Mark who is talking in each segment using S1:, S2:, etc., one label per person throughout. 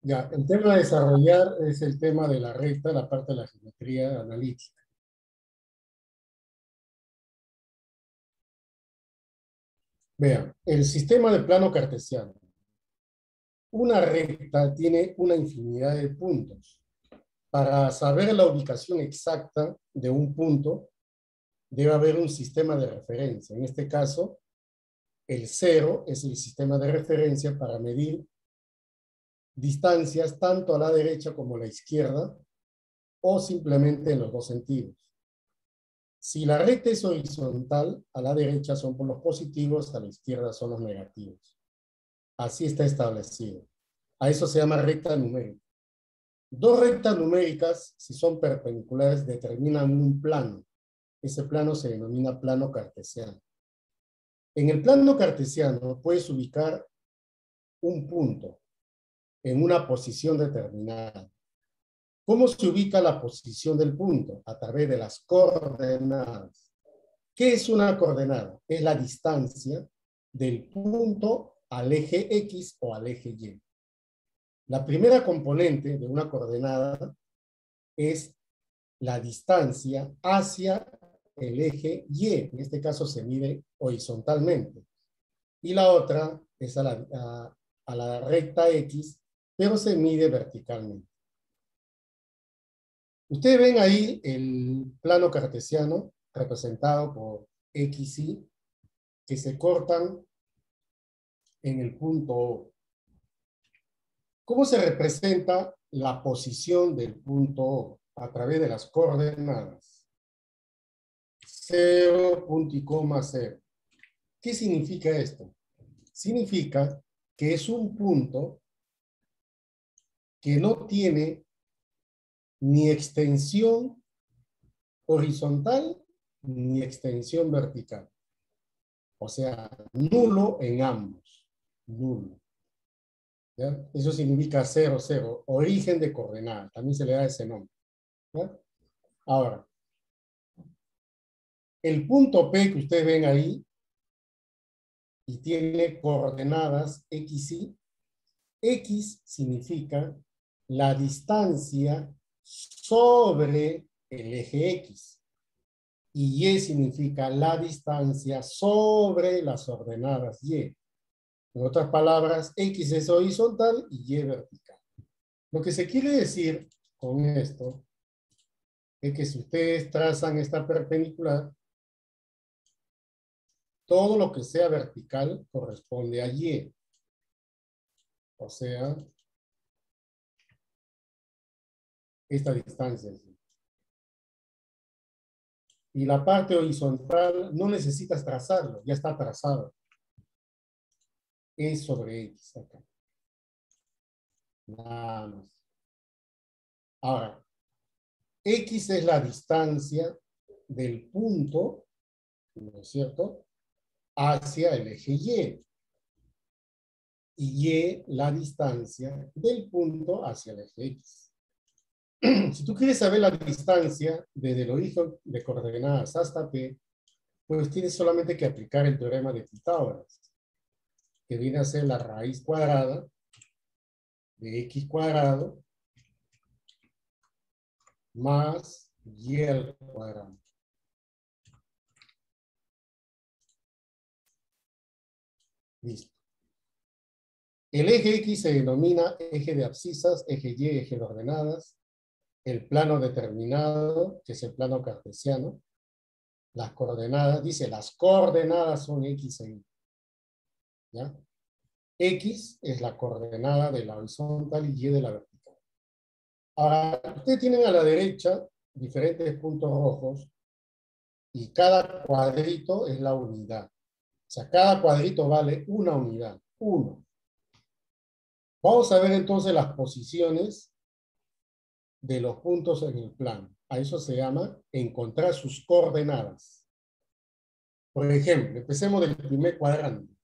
S1: Ya, el tema a desarrollar es el tema de la recta, la parte de la geometría analítica. Vean, el sistema de plano cartesiano. Una recta tiene una infinidad de puntos. Para saber la ubicación exacta de un punto, debe haber un sistema de referencia. En este caso, el cero es el sistema de referencia para medir distancias tanto a la derecha como a la izquierda, o simplemente en los dos sentidos. Si la recta es horizontal, a la derecha son por los positivos, a la izquierda son los negativos. Así está establecido. A eso se llama recta numérica. Dos rectas numéricas, si son perpendiculares, determinan un plano. Ese plano se denomina plano cartesiano. En el plano cartesiano puedes ubicar un punto en una posición determinada. ¿Cómo se ubica la posición del punto? A través de las coordenadas. ¿Qué es una coordenada? Es la distancia del punto al eje X o al eje Y. La primera componente de una coordenada es la distancia hacia el eje Y. En este caso se mide horizontalmente. Y la otra es a la recta X, pero se mide verticalmente. Ustedes ven ahí el plano cartesiano representado por X, Y, que se cortan en el punto O. ¿Cómo se representa la posición del punto O? A través de las coordenadas. 0, punto y coma 0. ¿Qué significa esto? Significa que es un punto que no tiene ni extensión horizontal ni extensión vertical. O sea, nulo en ambos. Nulo. ¿Ya? Eso significa 0, 0. Origen de coordenada. También se le da ese nombre. ¿Ya? Ahora, el punto P que ustedes ven ahí y tiene coordenadas X, Y. X significa la distancia sobre el eje X. Y Y significa la distancia sobre las ordenadas Y. En otras palabras, X es horizontal y Y vertical. Lo que se quiere decir con esto es que si ustedes trazan esta perpendicular, todo lo que sea vertical corresponde a Y. O sea, esta distancia. Y la parte horizontal no necesitas trazarlo, ya está trazado. Es sobre X acá. Nada más. Ahora, X es la distancia del punto, ¿no es cierto?, hacia el eje Y. Y Y la distancia del punto hacia el eje X. Si tú quieres saber la distancia desde el origen de coordenadas hasta P, pues tienes solamente que aplicar el teorema de Pitágoras, que viene a ser la raíz cuadrada de X cuadrado más Y al cuadrado. Listo. El eje X se denomina eje de abscisas, eje Y, eje de ordenadas. El plano determinado, que es el plano cartesiano. Las coordenadas, dice, las coordenadas son X e Y. ¿Ya? X es la coordenada de la horizontal y Y de la vertical. Ahora, ustedes tienen a la derecha diferentes puntos rojos y cada cuadrito es la unidad. O sea, cada cuadrito vale una unidad. 1. Vamos a ver entonces las posiciones de los puntos en el plano. A eso se llama encontrar sus coordenadas. Por ejemplo, empecemos del primer cuadrante.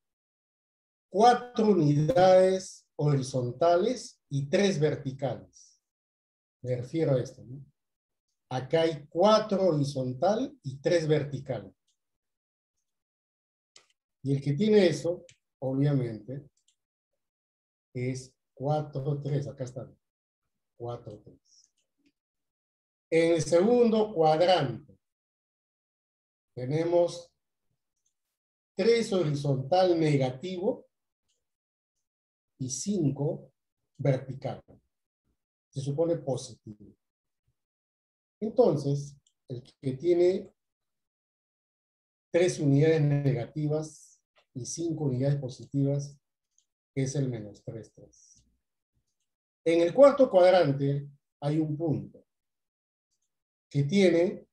S1: 4 unidades horizontales y 3 verticales. Me refiero a esto, ¿no? Acá hay 4 horizontal y 3 vertical. Y el que tiene eso, obviamente, es 4, 3, acá está. 4, 3. En el segundo cuadrante tenemos 3 horizontal negativo y 5 vertical. Se supone positivo. Entonces, el que tiene 3 unidades negativas y 5 unidades positivas es el menos 3, 3. En el cuarto cuadrante hay un punto que tiene,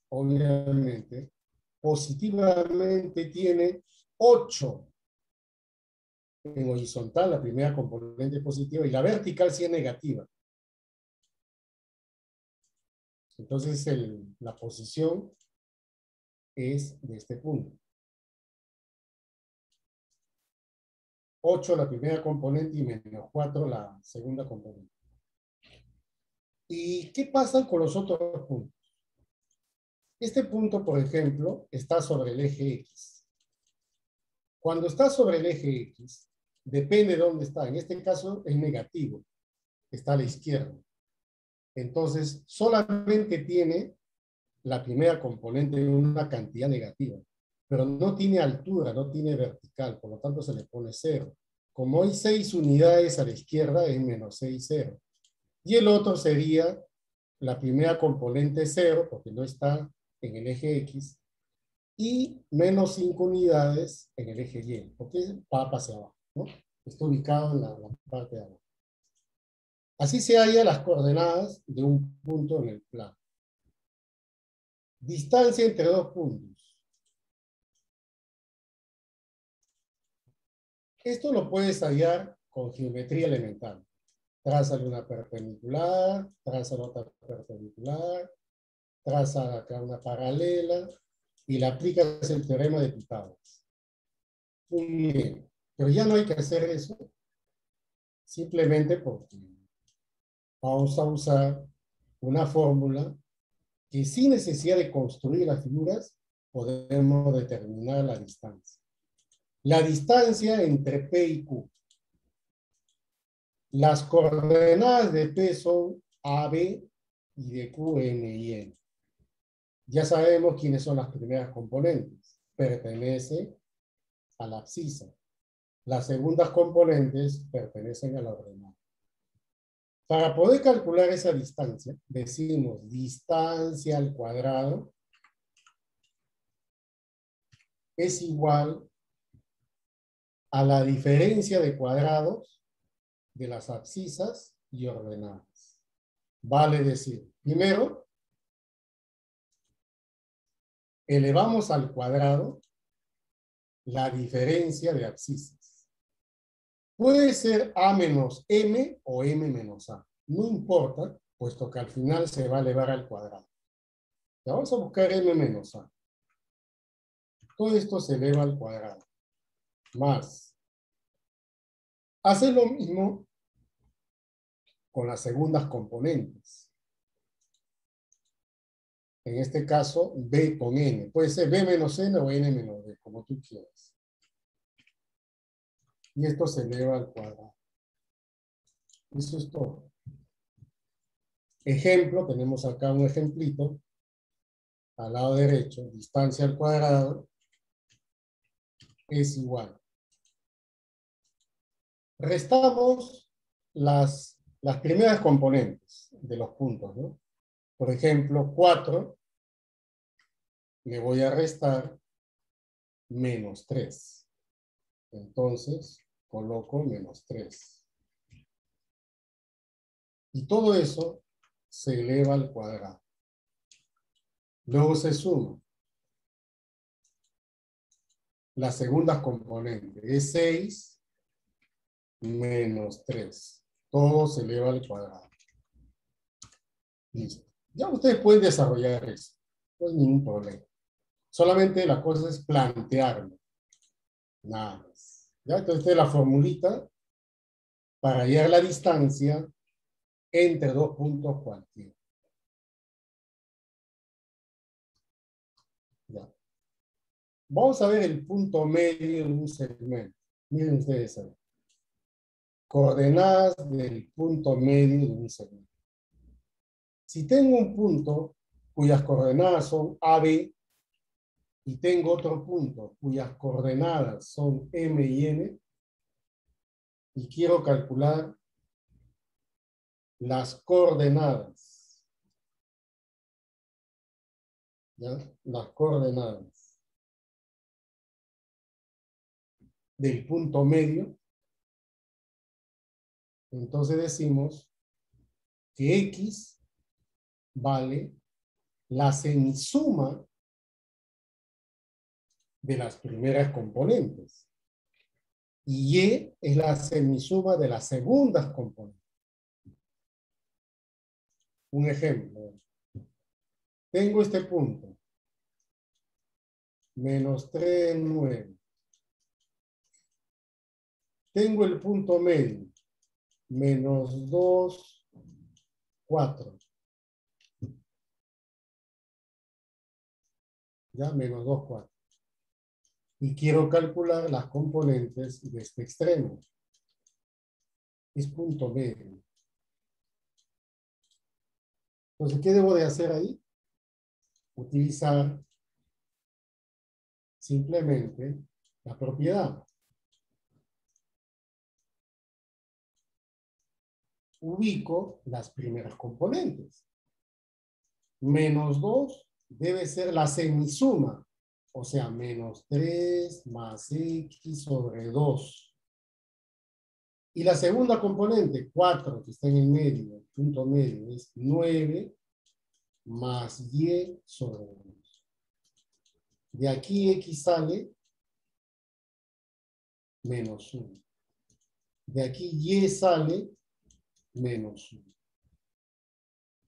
S1: obviamente, positivamente tiene 8 en horizontal, la primera componente es positiva, y la vertical sí es negativa. Entonces la posición es de este punto. 8 la primera componente y menos 4 la segunda componente. ¿Y qué pasa con los otros puntos? Este punto, por ejemplo, está sobre el eje X. Cuando está sobre el eje X, depende de dónde está. En este caso es negativo. Está a la izquierda. Entonces, solamente tiene la primera componente de una cantidad negativa, pero no tiene altura, no tiene vertical, por lo tanto se le pone 0. Como hay 6 unidades a la izquierda, es menos 6, 0. Y el otro sería la primera componente 0, porque no está en el eje X, y menos 5 unidades en el eje Y, porque va hacia abajo, ¿no? Está ubicado en la parte de abajo. Así se hallan las coordenadas de un punto en el plano. Distancia entre dos puntos. Esto lo puedes hallar con geometría elemental. Trázale una perpendicular, traza otra perpendicular, traza acá una paralela y le aplicas el teorema de Pitágoras. Muy bien, pero ya no hay que hacer eso, simplemente porque vamos a usar una fórmula que sin necesidad de construir las figuras podemos determinar la distancia. La distancia entre P y Q. Las coordenadas de P son AB y de Q, N y N. Ya sabemos quiénes son las primeras componentes. Pertenece a la abscisa. Las segundas componentes pertenecen a la ordenada. Para poder calcular esa distancia, decimos distancia al cuadrado es igual a la diferencia de cuadrados de las abscisas y ordenadas. Vale decir, primero, elevamos al cuadrado la diferencia de abscisas. Puede ser A menos M o M menos A. No importa, puesto que al final se va a elevar al cuadrado. Ya vamos a buscar M menos A. Todo esto se eleva al cuadrado. Más. Hace lo mismo con las segundas componentes. En este caso, B con N. Puede ser B menos N o N menos B, como tú quieras. Y esto se eleva al cuadrado. Eso es todo. Ejemplo, tenemos acá un ejemplito. Al lado derecho, distancia al cuadrado es igual. Restamos las primeras componentes de los puntos, ¿no? Por ejemplo, 4 le voy a restar menos 3. Entonces, coloco menos 3. Y todo eso se eleva al cuadrado. Luego se suma. Las segundas componentes es 6 menos 3. Todo se eleva al cuadrado. Listo. Ya ustedes pueden desarrollar eso. No hay ningún problema. Solamente la cosa es plantearlo. Nada más. ¿Ya? Entonces, esta es la formulita para hallar la distancia entre dos puntos cualquiera. ¿Ya? Vamos a ver el punto medio de un segmento. Miren ustedes ahí. coordenadas del punto medio de un segmento. Si tengo un punto cuyas coordenadas son AB y tengo otro punto cuyas coordenadas son M y N, y quiero calcular las coordenadas, ¿ya? Las coordenadas del punto medio, entonces decimos que X vale la semisuma de las primeras componentes y Y es la semisuma de las segundas componentes. Un ejemplo. Tengo este punto. Menos 3, 9. Tengo el punto medio. Menos 2, 4. Ya, menos 2, 4. Y quiero calcular las componentes de este extremo. Es punto medio. Entonces, ¿qué debo de hacer ahí? Utilizar simplemente la propiedad. Ubico las primeras componentes. Menos 2 debe ser la semisuma, o sea, menos 3 más X sobre 2. Y la segunda componente, 4, que está en el medio, el punto medio, es 9 más Y sobre 2. De aquí X sale menos 1. De aquí Y sale menos 1.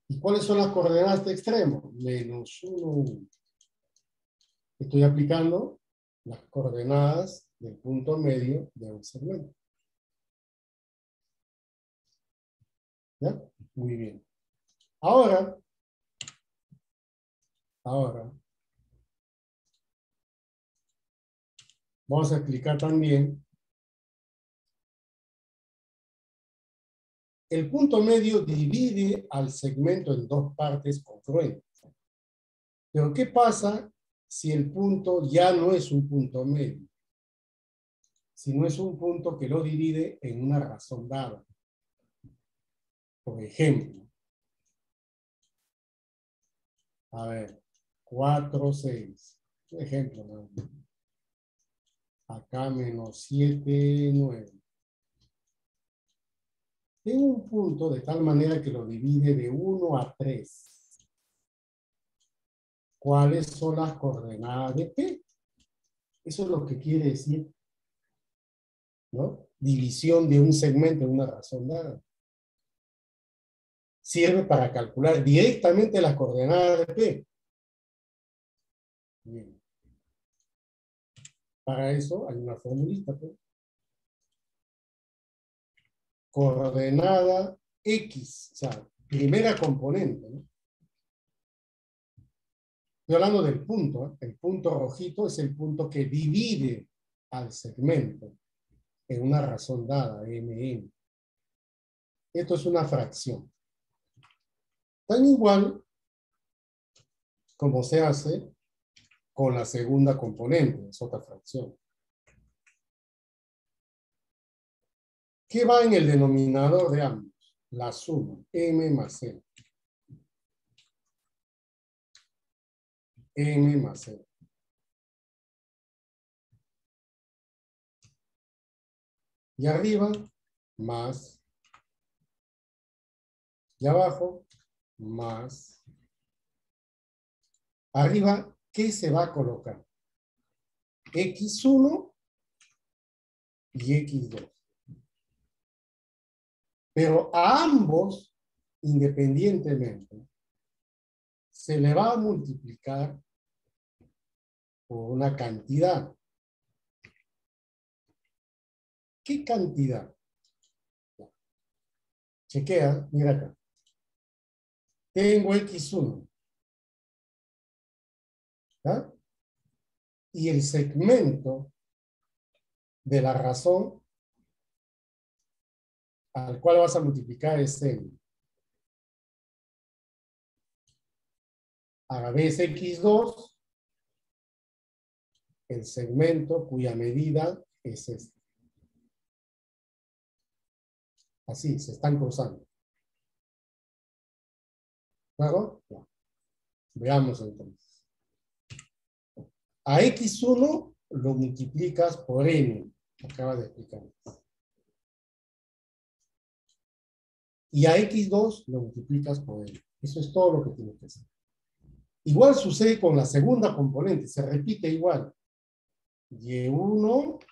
S1: ¿Y cuáles son las coordenadas de extremo? Menos 1, 1. Estoy aplicando las coordenadas del punto medio de un segmento. ¿Ya? Muy bien. Ahora, vamos a explicar también. El punto medio divide al segmento en dos partes congruentes. Pero ¿qué pasa si el punto ya no es un punto medio? Si no es un punto que lo divide en una razón dada. Por ejemplo, a ver, 4, 6. Ejemplo, ¿no? Acá menos 7, 9. Tengo un punto de tal manera que lo divide de 1 a 3. ¿Cuáles son las coordenadas de P? Eso es lo que quiere decir, ¿no? División de un segmento en una razón dada. Sirve para calcular directamente las coordenadas de P. Bien. Para eso hay una formulita, pues. Coordenada X, o sea, primera componente, ¿no? Estoy hablando del punto, ¿eh? El punto rojito es el punto que divide al segmento en una razón dada, Mn. Esto es una fracción. Tan igual como se hace con la segunda componente, es otra fracción. ¿Qué va en el denominador de ambos? La suma, M más N. M más N. Y arriba, más. Y abajo, más. Arriba, ¿qué se va a colocar? X1 y X2. Pero a ambos, independientemente, se le va a multiplicar por una cantidad. ¿Qué cantidad? Chequea, mira acá. Tengo X1. ¿Ya? Y el segmento de la razón al cual vas a multiplicar es n. A la vez x2, el segmento cuya medida es este. Así, se están cruzando. ¿Claro? Ya. Veamos entonces. A x1 lo multiplicas por n. Acaba de explicar. Y a x2 lo multiplicas por n. Eso es todo lo que tienes que hacer. Igual sucede con la segunda componente. Se repite igual. Y1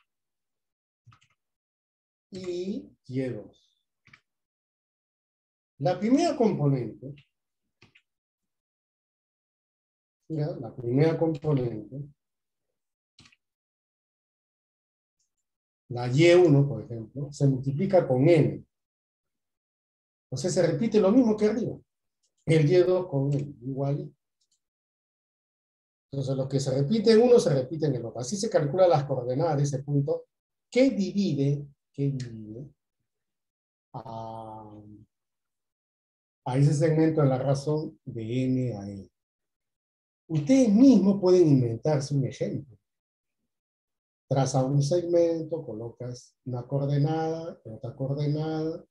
S1: y Y2. La primera componente, mira, la primera componente, la Y1, por ejemplo, se multiplica con N. Entonces se repite lo mismo que arriba. El Y2 con N, igual. Entonces lo que se repite en uno se repite en el otro. Así se calcula las coordenadas de ese punto que divide a ese segmento de la razón de N a N. Ustedes mismos pueden inventarse un ejemplo. Trazas un segmento, colocas una coordenada, otra coordenada,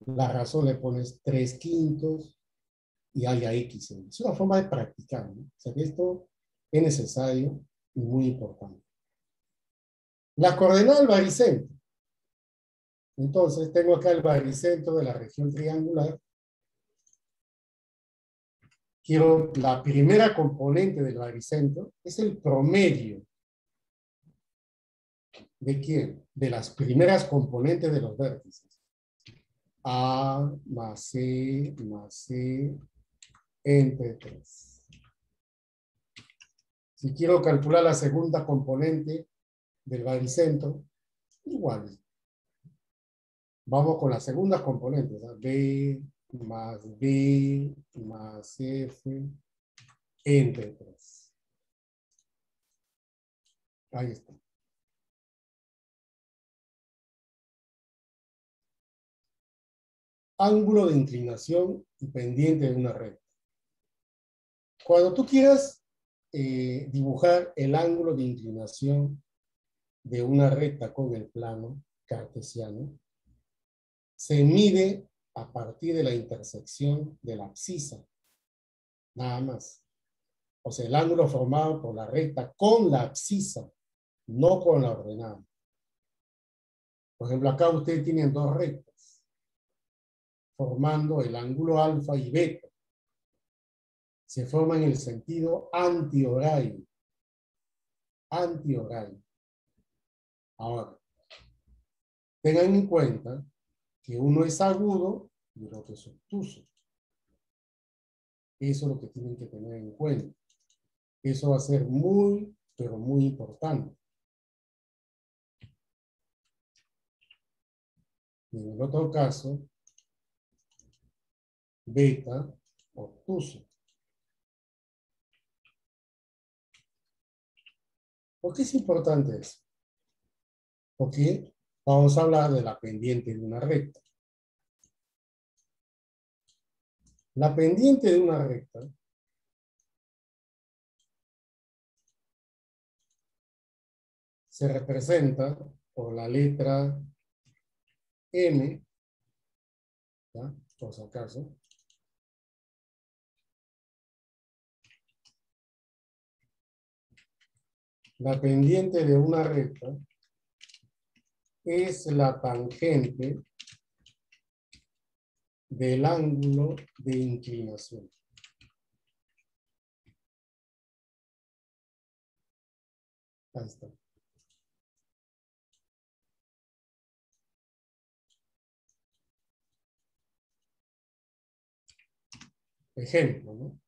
S1: la razón le pones 3/5 y haya X. Es una forma de practicar, ¿no? O sea que esto es necesario y muy importante. La coordenada del baricentro. Entonces tengo acá el baricentro de la región triangular. Quiero la primera componente del baricentro, es el promedio. ¿De quién? De las primeras componentes de los vértices. A más C entre 3. Si quiero calcular la segunda componente del baricentro, igual. Vamos con la segunda componente, ¿verdad? B más F entre 3. Ahí está. Ángulo de inclinación y pendiente de una recta. Cuando tú quieras dibujar el ángulo de inclinación de una recta con el plano cartesiano, se mide a partir de la intersección de la abscisa, nada más. O sea, el ángulo formado por la recta con la abscisa, no con la ordenada. Por ejemplo, acá ustedes tienen dos rectas, formando el ángulo alfa y beta. Se forma en el sentido antihorario. Antihorario. Ahora, tengan en cuenta que uno es agudo y el otro es obtuso. Eso es lo que tienen que tener en cuenta. Eso va a ser muy, pero muy importante. Y en el otro caso, beta, obtuso. ¿Por qué es importante eso? Porque vamos a hablar de la pendiente de una recta. La pendiente de una recta se representa por la letra M, ¿ya? Por si acaso. La pendiente de una recta es la tangente del ángulo de inclinación. Ahí está. Ejemplo, ¿no?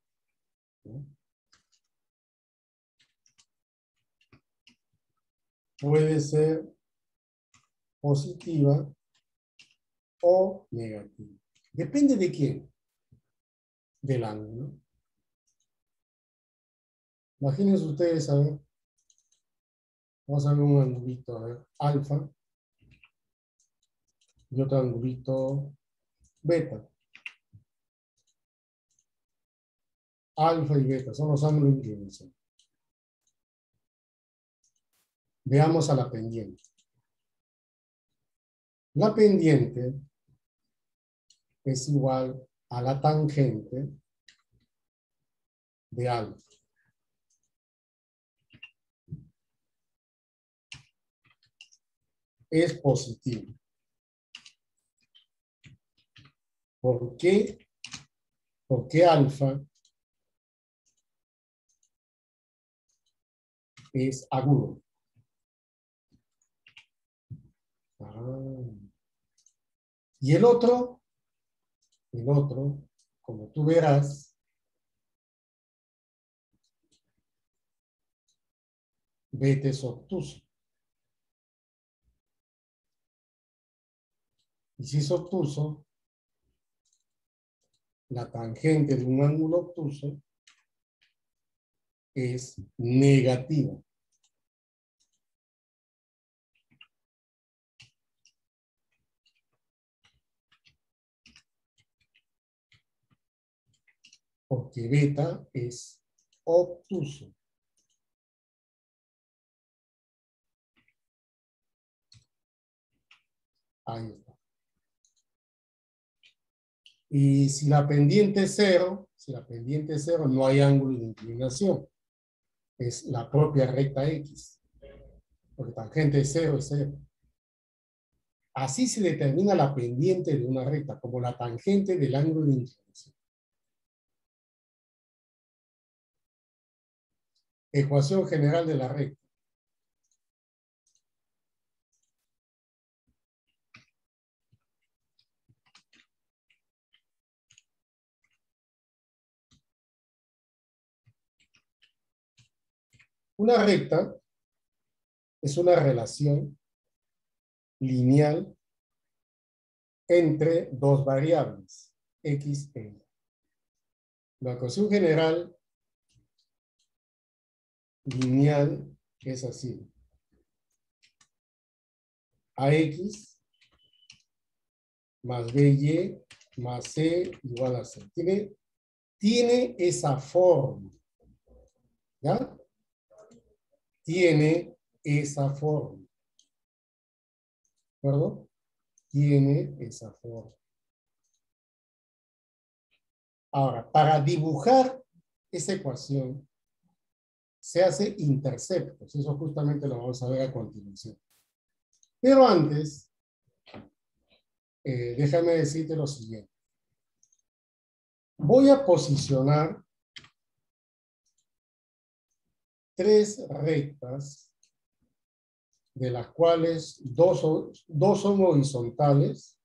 S1: Puede ser positiva o negativa. Depende de quién. Del ángulo. Imagínense ustedes, a ver. Vamos a ver un angulito, a ver. Alfa. y otro angulito beta. Alfa y beta son los ángulos de inclinación. Veamos a la pendiente. La pendiente es igual a la tangente de alfa. Es positivo. ¿Por qué? Porque alfa es agudo. Y el otro, como tú verás, beta es obtuso. Y si es obtuso, la tangente de un ángulo obtuso es negativa. Porque beta es obtuso. Ahí está. Y si la pendiente es cero, no hay ángulo de inclinación. Es la propia recta X. Porque tangente de cero es cero. Así se determina la pendiente de una recta, como la tangente del ángulo de inclinación. Ecuación general de la recta. Una recta es una relación lineal entre dos variables, x e y. La ecuación general lineal es así. AX más BY más C igual a C. Tiene esa forma. ¿Ya? Tiene esa forma. ¿De acuerdo? Tiene esa forma. Ahora, para dibujar esa ecuación, se hace interceptos. Eso justamente lo vamos a ver a continuación. Pero antes, déjame decirte lo siguiente. Voy a posicionar tres rectas, de las cuales dos son horizontales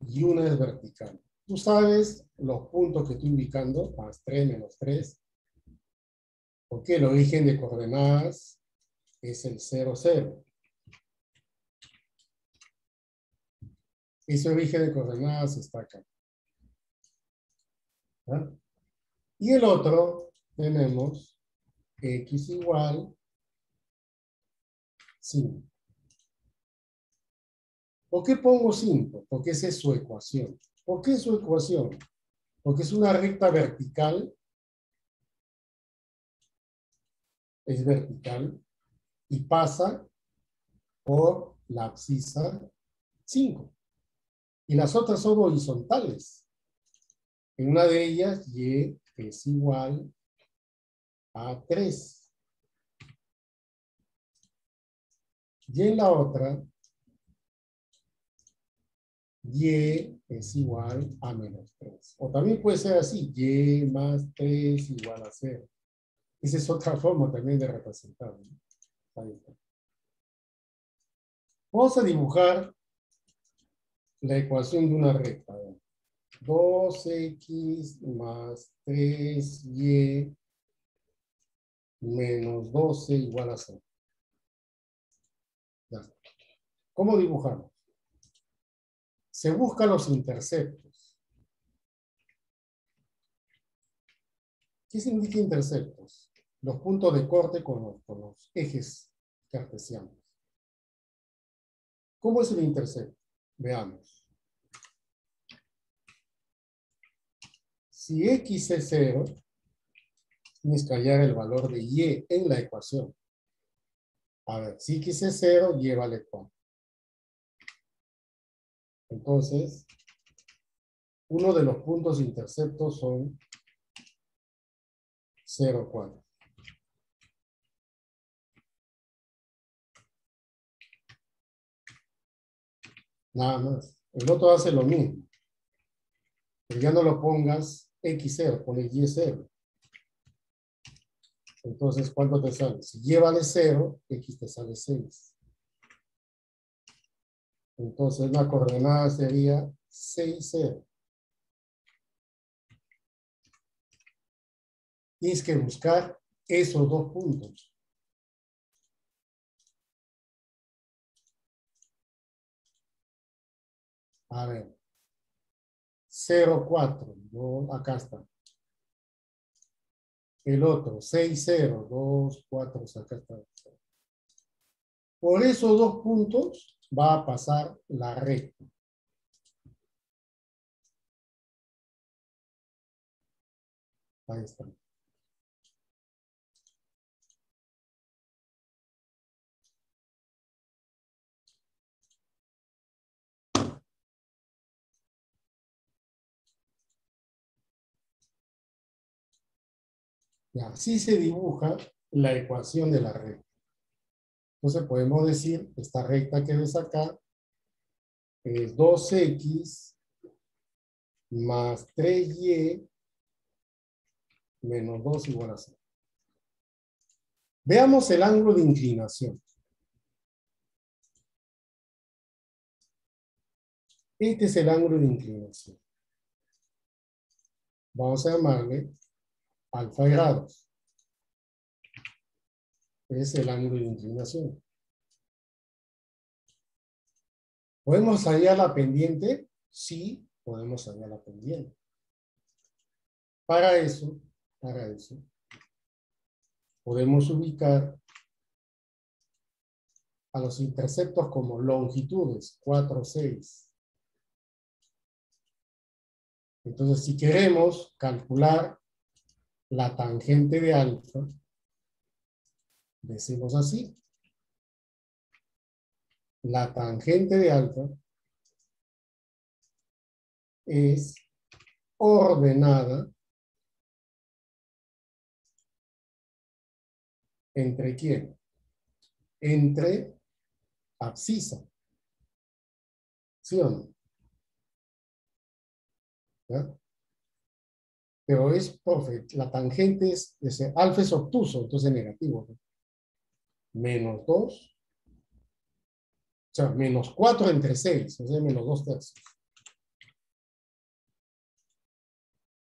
S1: y una es vertical. Tú sabes los puntos que estoy indicando, más 3, menos 3, porque el origen de coordenadas es el 0, 0. Ese origen de coordenadas está acá. ¿Ah? Y el otro tenemos x igual 5. ¿Por qué pongo 5? Porque esa es su ecuación. ¿Por qué es su ecuación? Porque es una recta vertical, es vertical, y pasa por la abscisa 5. Y las otras son horizontales. En una de ellas, y es igual a 3. Y en la otra, y es igual a menos 3. O también puede ser así, y más 3 igual a 0. Esa es otra forma también de representar, ¿no? Ahí está. Vamos a dibujar la ecuación de una recta. 2x más 3y menos 12 igual a 0. Ya está. ¿Cómo dibujamos? Se buscan los interceptos. ¿Qué significa interceptos? Los puntos de corte con los ejes cartesianos. ¿Cómo es el intercepto? Veamos. Si X es 0, tienes que hallar el valor de Y en la ecuación. A ver, si X es 0, Y vale 4. Entonces, uno de los puntos interceptos son 0, 4. Nada más. El otro hace lo mismo. Pero ya no lo pongas X0, pones Y0. Entonces, ¿cuánto te sale? Si Y vale 0, X te sale 6. Entonces, la coordenada sería 6, 0. Tienes que buscar esos dos puntos. A ver. 0, 4. No, acá está. El otro, 6, 0, 2, 4, acá está. Por esos dos puntos va a pasar la recta. Ahí está. Y así se dibuja la ecuación de la recta. Entonces podemos decir, esta recta que ves acá es 2x más 3y menos 2 igual a 0. Veamos el ángulo de inclinación. Este es el ángulo de inclinación. Vamos a llamarle alfa grados. Es el ángulo de inclinación. ¿Podemos hallar la pendiente? Sí, podemos hallar la pendiente. Para eso, podemos ubicar a los interceptos como longitudes, 4, 6. Entonces, si queremos calcular la tangente de alfa, decimos así. La tangente de alfa es ordenada ¿entre quién? Entre abscisa. ¿Sí o no? ¿Ya? Pero es, profe, la tangente es, alfa es obtuso, entonces negativo, ¿no? Menos 2, o sea, menos 4 entre 6, o sea, menos 2 tercios.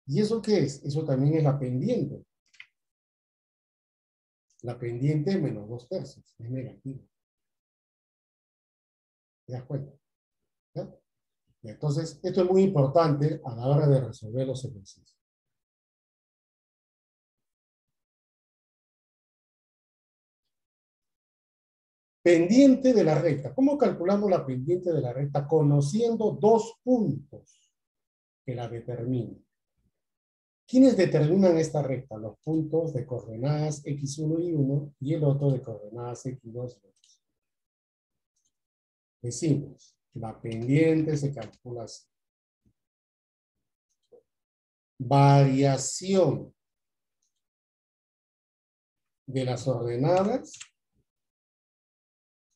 S1: ¿Y eso qué es? Eso también es la pendiente. La pendiente es menos 2 tercios, es negativo. ¿Te das cuenta? ¿Ya? Y entonces, esto es muy importante a la hora de resolver los ejercicios. Pendiente de la recta. ¿Cómo calculamos la pendiente de la recta? Conociendo dos puntos que la determinan. ¿Quiénes determinan esta recta? Los puntos de coordenadas x1 y 1 y el otro de coordenadas x2 y 2. Decimos, la pendiente se calcula así. Variación de las ordenadas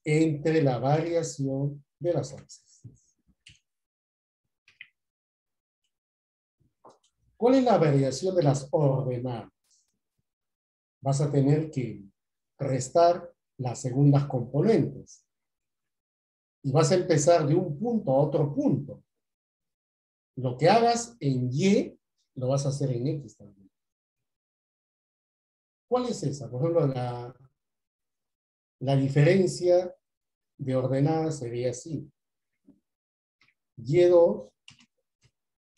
S1: entre la variación de las abscisas. ¿Cuál es la variación de las ordenadas? Vas a tener que restar las segundas componentes. Y vas a empezar de un punto a otro punto. Lo que hagas en Y, lo vas a hacer en X también. ¿Cuál es esa? Por ejemplo, la diferencia de ordenadas sería así. Y2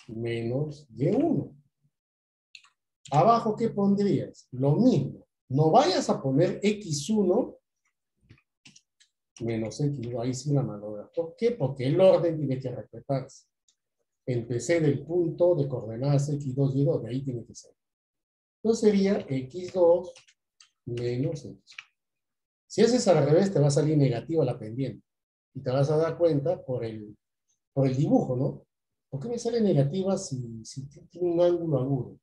S1: menos Y1. Abajo, ¿qué pondrías? Lo mismo. No vayas a poner X1 menos x2. Ahí sí la malogra. ¿Por qué? Porque el orden tiene que respetarse. Empecé del punto de coordenadas x2, y2. De ahí tiene que ser. Entonces sería x2 menos x. Si haces al revés, te va a salir negativa la pendiente. Y te vas a dar cuenta por el dibujo, ¿no? ¿Por qué me sale negativa si tiene un ángulo agudo?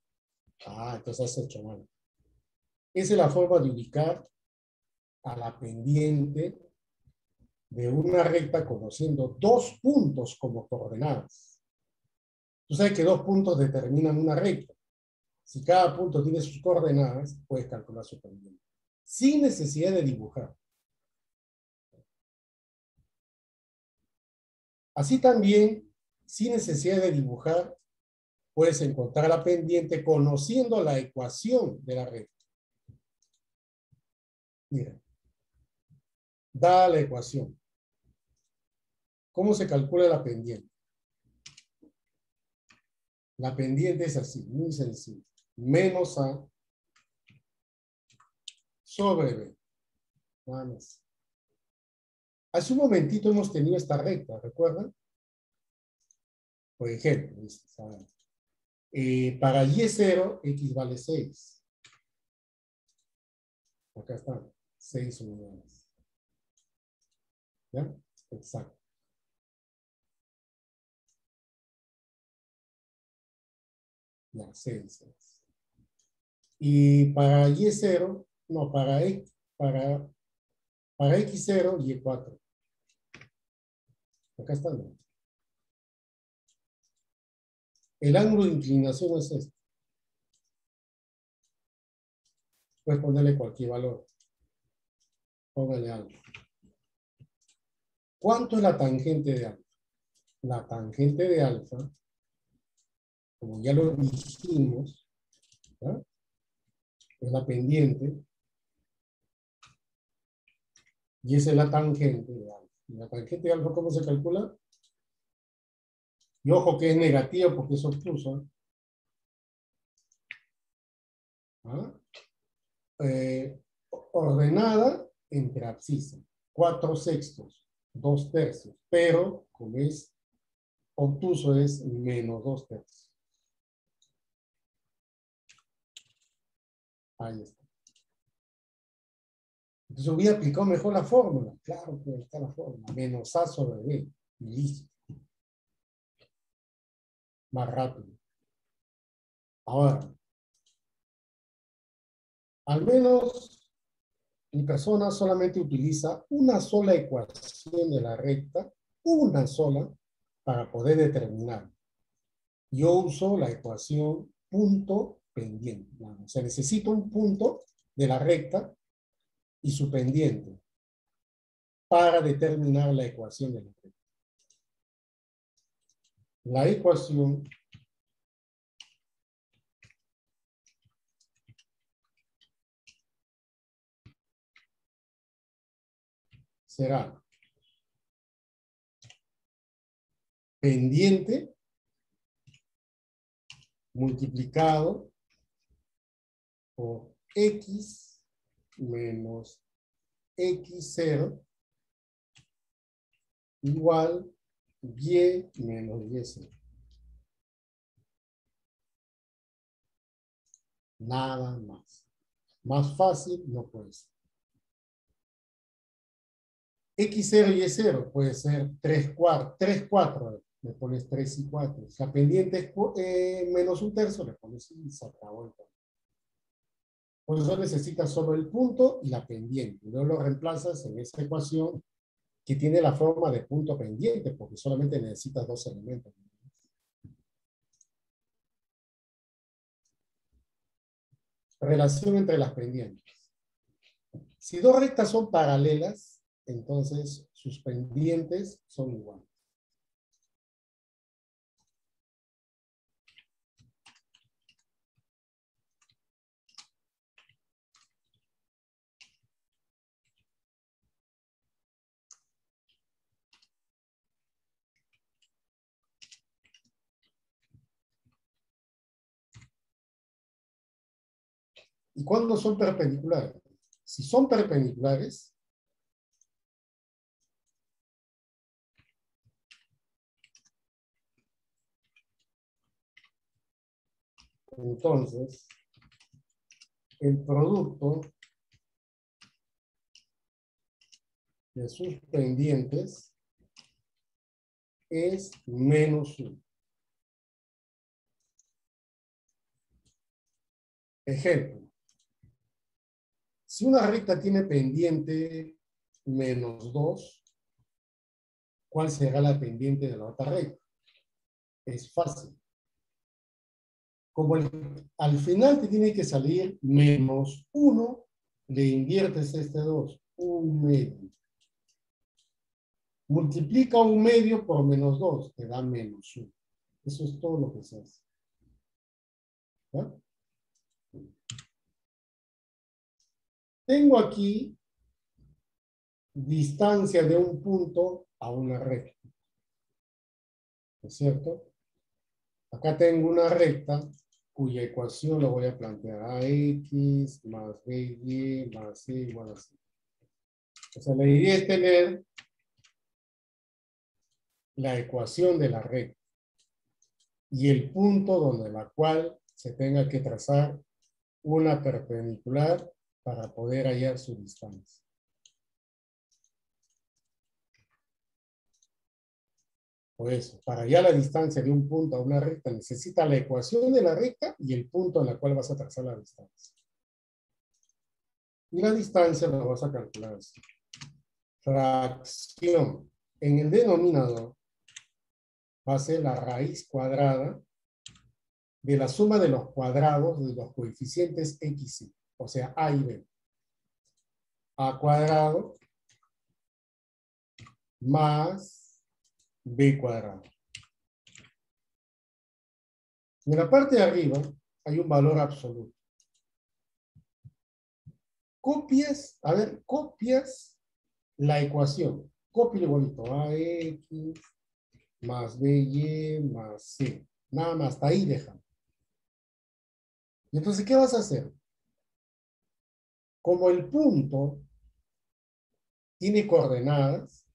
S1: Ah, entonces has hecho mal. Esa es la forma de ubicar a la pendiente de una recta conociendo dos puntos como coordenadas. Tú sabes que dos puntos determinan una recta. Si cada punto tiene sus coordenadas, puedes calcular su pendiente. Sin necesidad de dibujar. Así también, sin necesidad de dibujar, puedes encontrar la pendiente conociendo la ecuación de la recta. Mira, da la ecuación. ¿Cómo se calcula la pendiente? La pendiente es así, muy sencillo. Menos A sobre B. Nada más. Hace un momentito hemos tenido esta recta, ¿recuerdan? Por ejemplo, para Y0, X vale 6. Acá está, 6 unidades. ¿Ya? Exacto. Ya, 6. Y para Y0, no, para X0, Y4. Acá está, ¿no? El ángulo de inclinación es este. Puedes ponerle cualquier valor. Póngale algo. ¿Cuánto es la tangente de alfa? La tangente de alfa, como ya lo dijimos, ¿verdad? Es la pendiente, y esa es la tangente de alfa. ¿Y la tangente de alfa cómo se calcula? Y ojo que es negativa porque es obtusa. ¿Ah? Ordenada entre abscisa. 4/6, 2/3, pero como es obtuso es menos 2/3. Ahí está. Entonces hubiera aplicado mejor la fórmula. Claro que está la fórmula. Menos A sobre B. Y listo. Más rápido. Ahora, al menos mi persona solamente utiliza una sola ecuación de la recta, una sola, para poder determinar. Yo uso la ecuación punto pendiente. O sea, necesito un punto de la recta y su pendiente para determinar la ecuación de la recta. La ecuación será pendiente multiplicado por x menos x0 igual y menos y0. Nada más. Más fácil no puede ser. X0 y Y0 puede ser 3 cuartos, 3, 4. Le pones 3 y 4. La pendiente es menos un tercio, le pones y se acabó el tema. Por eso necesitas solo el punto y la pendiente. Luego lo reemplazas en esa ecuación que tiene la forma de punto pendiente, porque solamente necesitas dos elementos. Relación entre las pendientes. Si dos rectas son paralelas, entonces sus pendientes son iguales. ¿Y cuándo son perpendiculares? Si son perpendiculares, Entonces, el producto de sus pendientes es menos 1. Ejemplo. Si una recta tiene pendiente menos 2, ¿cuál será la pendiente de la otra recta? Es fácil. Como al final te tiene que salir menos 1, le inviertes este 2, 1/2. Multiplica 1/2 por menos 2, te da menos 1. Eso es todo lo que se hace. ¿Ya? Tengo aquí distancia de un punto a una recta. ¿No es cierto? Acá tengo una recta cuya ecuación lo voy a plantear. AX más BY más C igual a C. O sea, la idea es tener la ecuación de la recta y el punto donde la cual se tenga que trazar una perpendicular para poder hallar su distancia. Por eso, para hallar la distancia de un punto a una recta, necesita la ecuación de la recta y el punto en el cual vas a trazar la distancia. Y la distancia la vas a calcular así. Fracción. En el denominador va a ser la raíz cuadrada de la suma de los cuadrados de los coeficientes x y, o sea, a y b. A cuadrado más b cuadrado. En la parte de arriba hay un valor absoluto. Copias, a ver, copias la ecuación. Copia igualito AX más BY más C. Nada más, hasta ahí deja. Y entonces, ¿qué vas a hacer? Como el punto tiene coordenadas,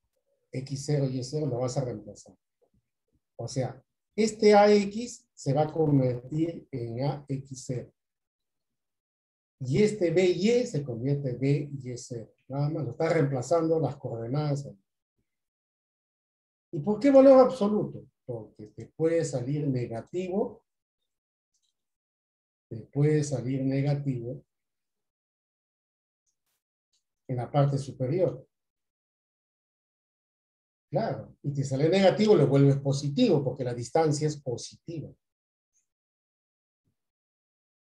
S1: X0 y Y0, lo vas a reemplazar. O sea, este AX se va a convertir en AX0. Y este BY se convierte en BY0. Nada más, lo está reemplazando las coordenadas. ¿Y por qué valor absoluto? Porque te puede salir negativo. Te puede salir negativo en la parte superior. Claro, y te sale negativo, lo vuelves positivo, porque la distancia es positiva.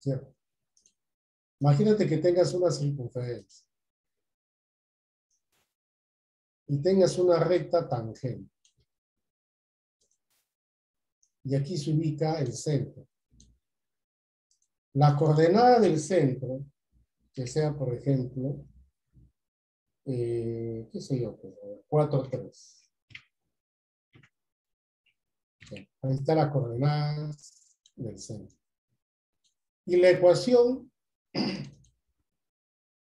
S1: ¿Cierto? Imagínate que tengas una circunferencia y tengas una recta tangente. Y aquí se ubica el centro. La coordenada del centro, que sea, por ejemplo, qué sé yo, 4, 3. Ahí está la coordenada del centro. Y la ecuación,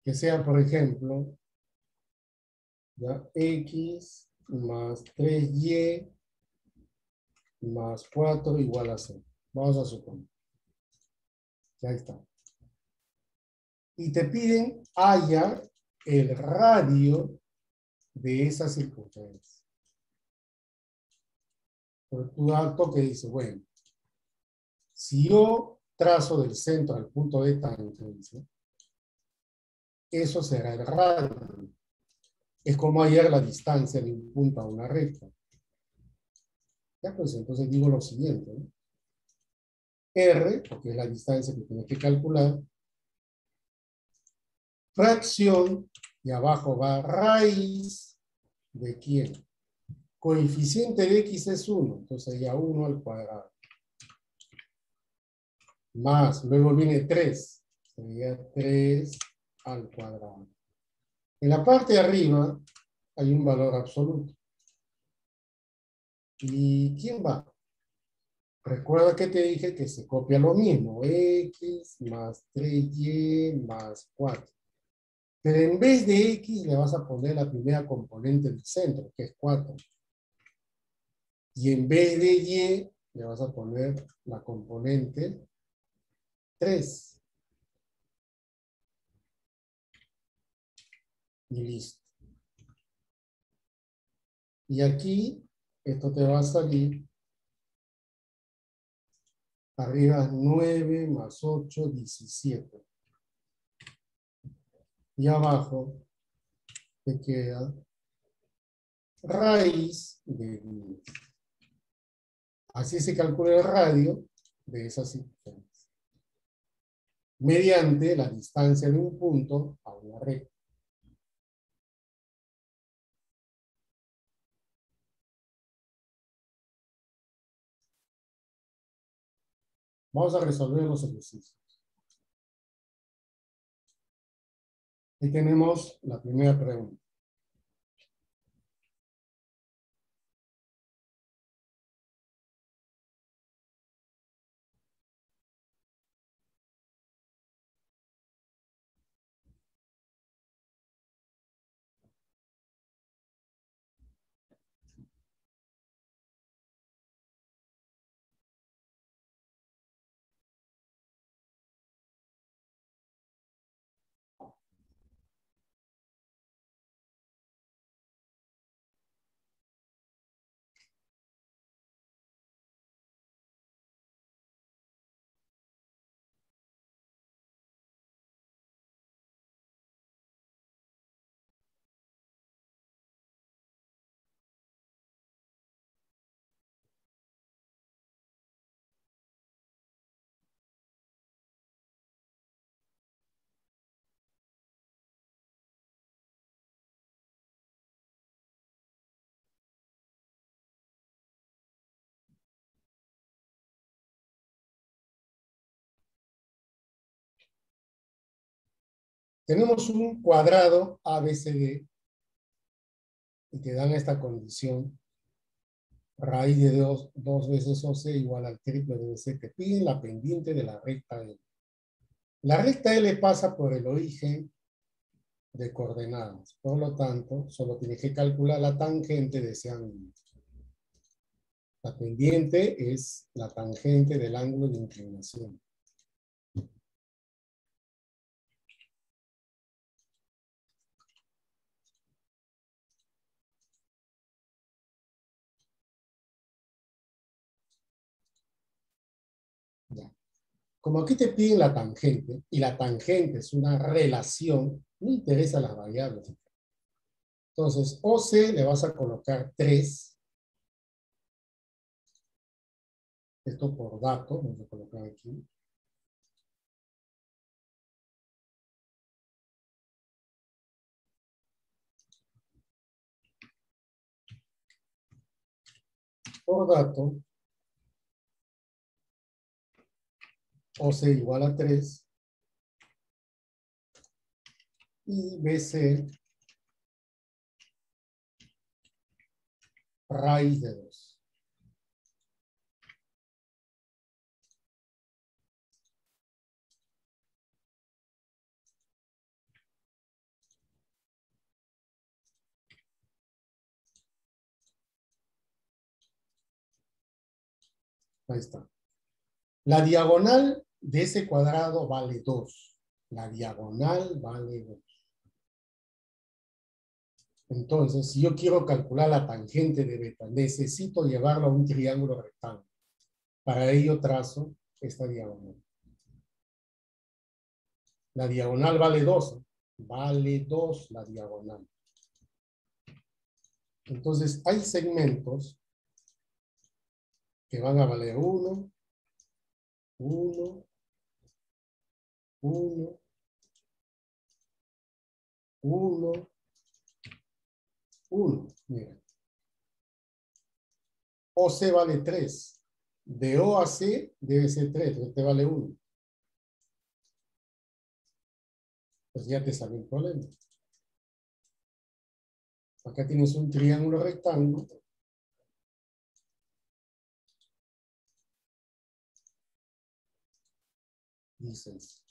S1: que sea, por ejemplo, ¿ya? X más 3y más 4 igual a 0. Vamos a suponer. Ya está. Y te piden haya el radio de esa circunferencia. Pero tú das al toque y dices, bueno, si yo trazo del centro al punto de tangencia, eso será el radio. Es como hallar la distancia de un punto a una recta. Ya, pues entonces digo lo siguiente, ¿no? R, porque es la distancia que tienes que calcular, fracción, y abajo va raíz de quién. Coeficiente de x es 1, entonces ya 1 al cuadrado. Más, luego viene 3, sería 3 al cuadrado. En la parte de arriba hay un valor absoluto. ¿Y quién va? Recuerda que te dije que se copia lo mismo, x más 3y más 4. Pero en vez de x le vas a poner la primera componente del centro, que es 4. Y en vez de y le vas a poner la componente 3. Y listo. Y aquí, esto te va a salir. Arriba 9 más 8, 17. Y abajo te queda raíz de 10. Así se calcula el radio de esas circunstancias, mediante la distancia de un punto a una recta. Vamos a resolver los ejercicios. Aquí tenemos la primera pregunta. Tenemos un cuadrado ABCD y te dan esta condición. Raíz de 2 veces OC igual al triple de BC. Te piden la pendiente de la recta L. La recta L pasa por el origen de coordenadas. Por lo tanto, solo tienes que calcular la tangente de ese ángulo. La pendiente es la tangente del ángulo de inclinación. Ya. Como aquí te piden la tangente, y la tangente es una relación, no interesa las variables. Entonces, OC le vas a colocar 3. Esto por dato, vamos a colocar aquí. Por dato, OC igual a 3. Y BC raíz de 2. Ahí está. La diagonal de ese cuadrado vale 2. La diagonal vale 2. Entonces, si yo quiero calcular la tangente de beta, necesito llevarlo a un triángulo rectángulo. Para ello trazo esta diagonal. La diagonal vale 2. Vale 2 la diagonal. Entonces, hay segmentos que van a valer 1, 1, 1, 1, 1. Mira. OC vale 3. De O a C debe ser 3. Este vale 1. Pues ya te sale un problema. Acá tienes un triángulo rectángulo. Dices,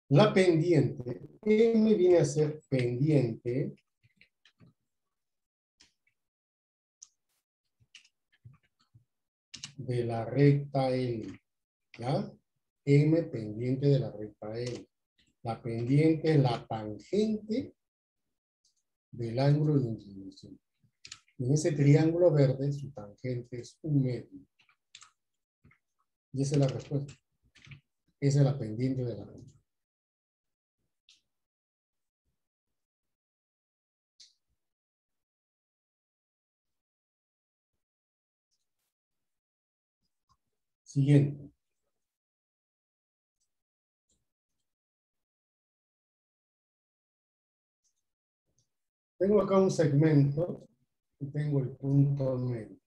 S1: la pendiente, M viene a ser pendiente de la recta L. ¿Ya? M pendiente de la recta L. La pendiente es la tangente del ángulo de inclinación. En ese triángulo verde, su tangente es 1 medio. Y esa es la respuesta. Esa es la pendiente de la recta. Siguiente. Tengo acá un segmento y tengo el punto medio.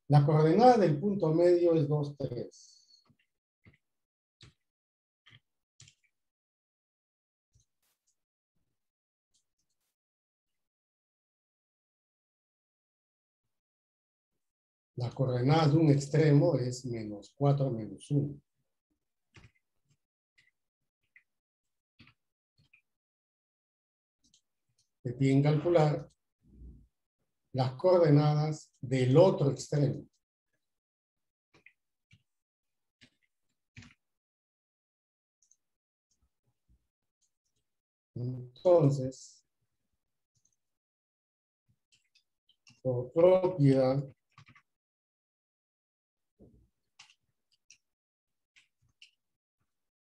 S1: La coordenada del punto medio es 2, 3. La coordenada de un extremo es -4, -1. Te piden calcular las coordenadas del otro extremo. Entonces, por propiedad,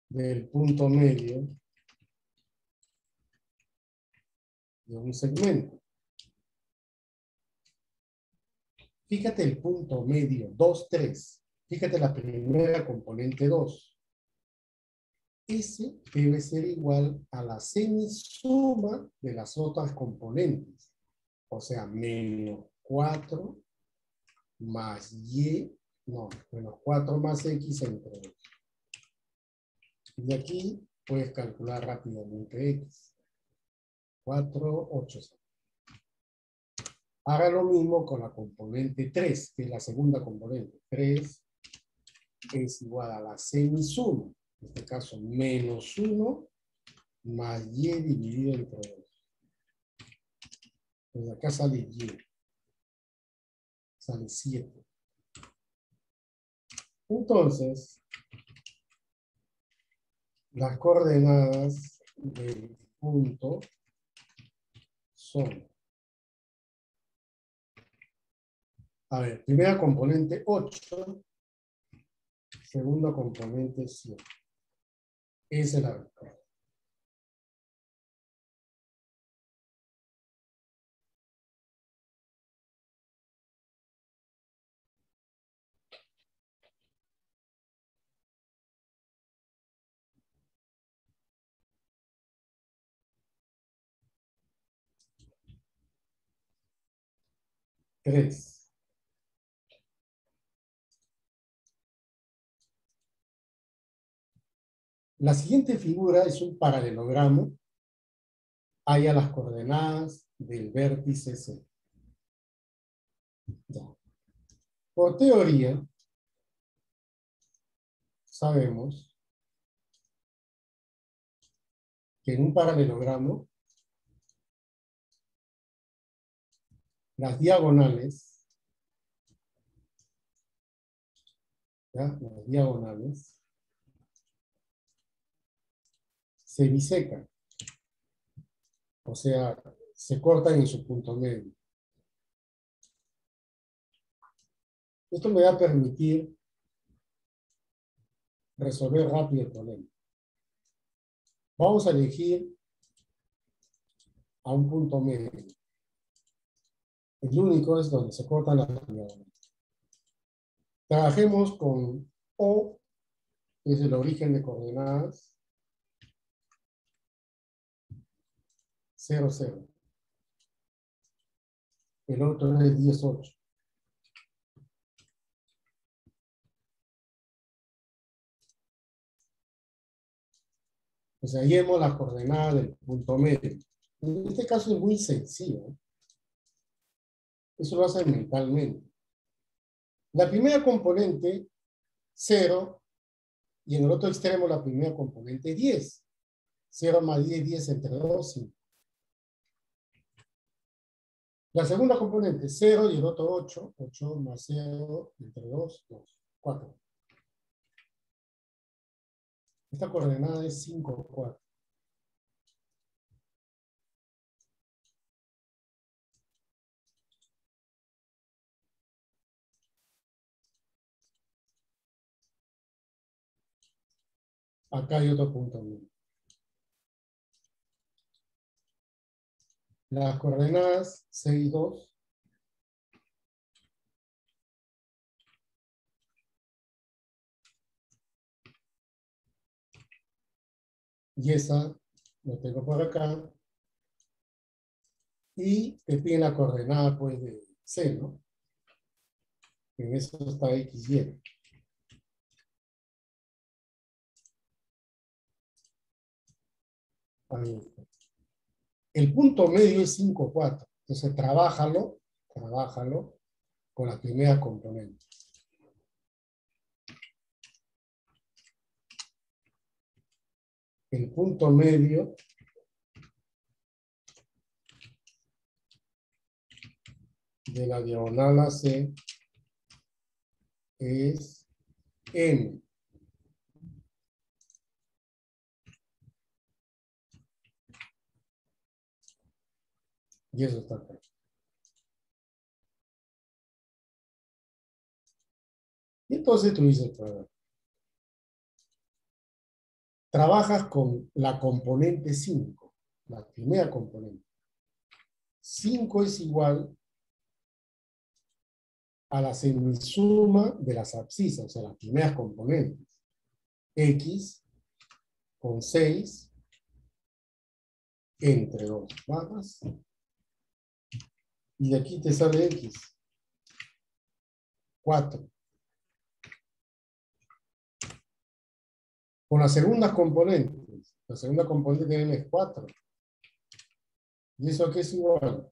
S1: del punto medio de un segmento. Fíjate el punto medio, 2, 3. Fíjate la primera componente 2. Ese debe ser igual a la semisuma de las otras componentes. O sea, -4 más y, no, -4 más x entre 2. Y aquí puedes calcular rápidamente x. 4, 8. Haga lo mismo con la componente 3, que es la segunda componente. 3 es igual a la semisuma. En este caso, -1 más y dividido entre 2. Pues acá sale y. Sale 7. Entonces, las coordenadas del punto son, a ver, primera componente 8, segunda componente 7. Esa es la respuesta. Tres. La siguiente figura es un paralelogramo. Haya las coordenadas del vértice C. Ya. Por teoría, sabemos que en un paralelogramo las diagonales, ¿ya? Las diagonales se bisecan, o sea, se cortan en su punto medio. Esto me va a permitir resolver rápido el problema. Vamos a elegir a un punto medio. El único es donde se cortan las diagonales. Trabajemos con O, que es el origen de coordenadas 0, 0. El otro es 10, 8. Pues hallemos la coordenada del punto medio. En este caso es muy sencillo. Eso lo hacen mentalmente. La primera componente, 0, y en el otro extremo la primera componente, 10. 0 más 10, 10 entre 2, 5. La segunda componente, 0 y el otro 8. 8 más 0 entre 2, 2. 4. Esta coordenada es 5, 4. Acá hay otro punto. Las coordenadas 6, 2. Y esa lo tengo por acá. Y te piden la coordenada pues de C, ¿no? En eso está X, Y. Ahí está. El punto medio es 5, 4. Entonces, trabájalo con la primera componente. El punto medio de la diagonal AC es M. Y eso está acá. Y entonces tú dices, pues, trabajas con la componente 5, la primera componente. 5 es igual a la semisuma de las abscisas, o sea, las primeras componentes. X con 6 entre 2 barras. Y de aquí te sale X. 4. Con las segundas componentes. La segunda componente de M es 4. ¿Y eso qué es igual?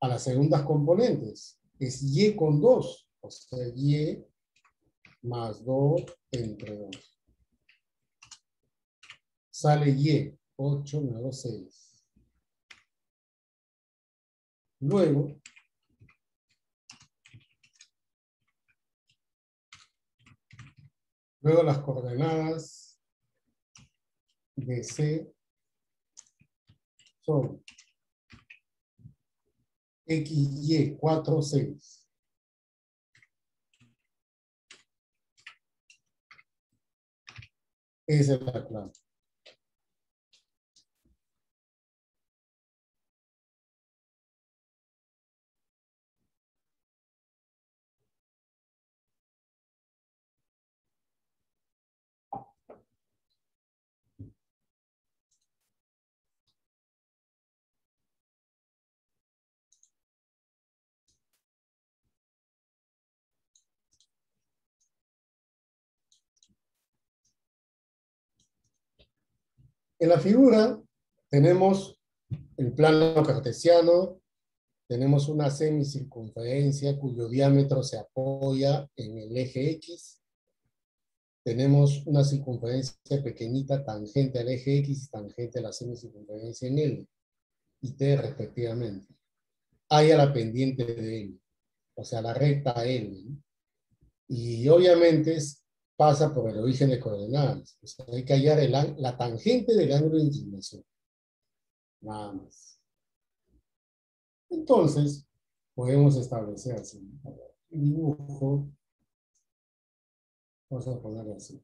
S1: A las segundas componentes. Es Y con 2. O sea, Y más 2 entre 2. Sale Y. 8 menos 6. Luego, las coordenadas de C son X, Y, 4, 6. Esa es la clave. En la figura tenemos el plano cartesiano, tenemos una semicircunferencia cuyo diámetro se apoya en el eje X, tenemos una circunferencia pequeñita tangente al eje X y tangente a la semicircunferencia en L y T respectivamente. Hay a la pendiente de L, o sea, la recta L, ¿no? Y obviamente pasa por el origen de coordenadas. O sea, hay que hallar la tangente del ángulo de inclinación. Nada más. Entonces, podemos establecer así. Dibujo. Vamos a ponerlo así.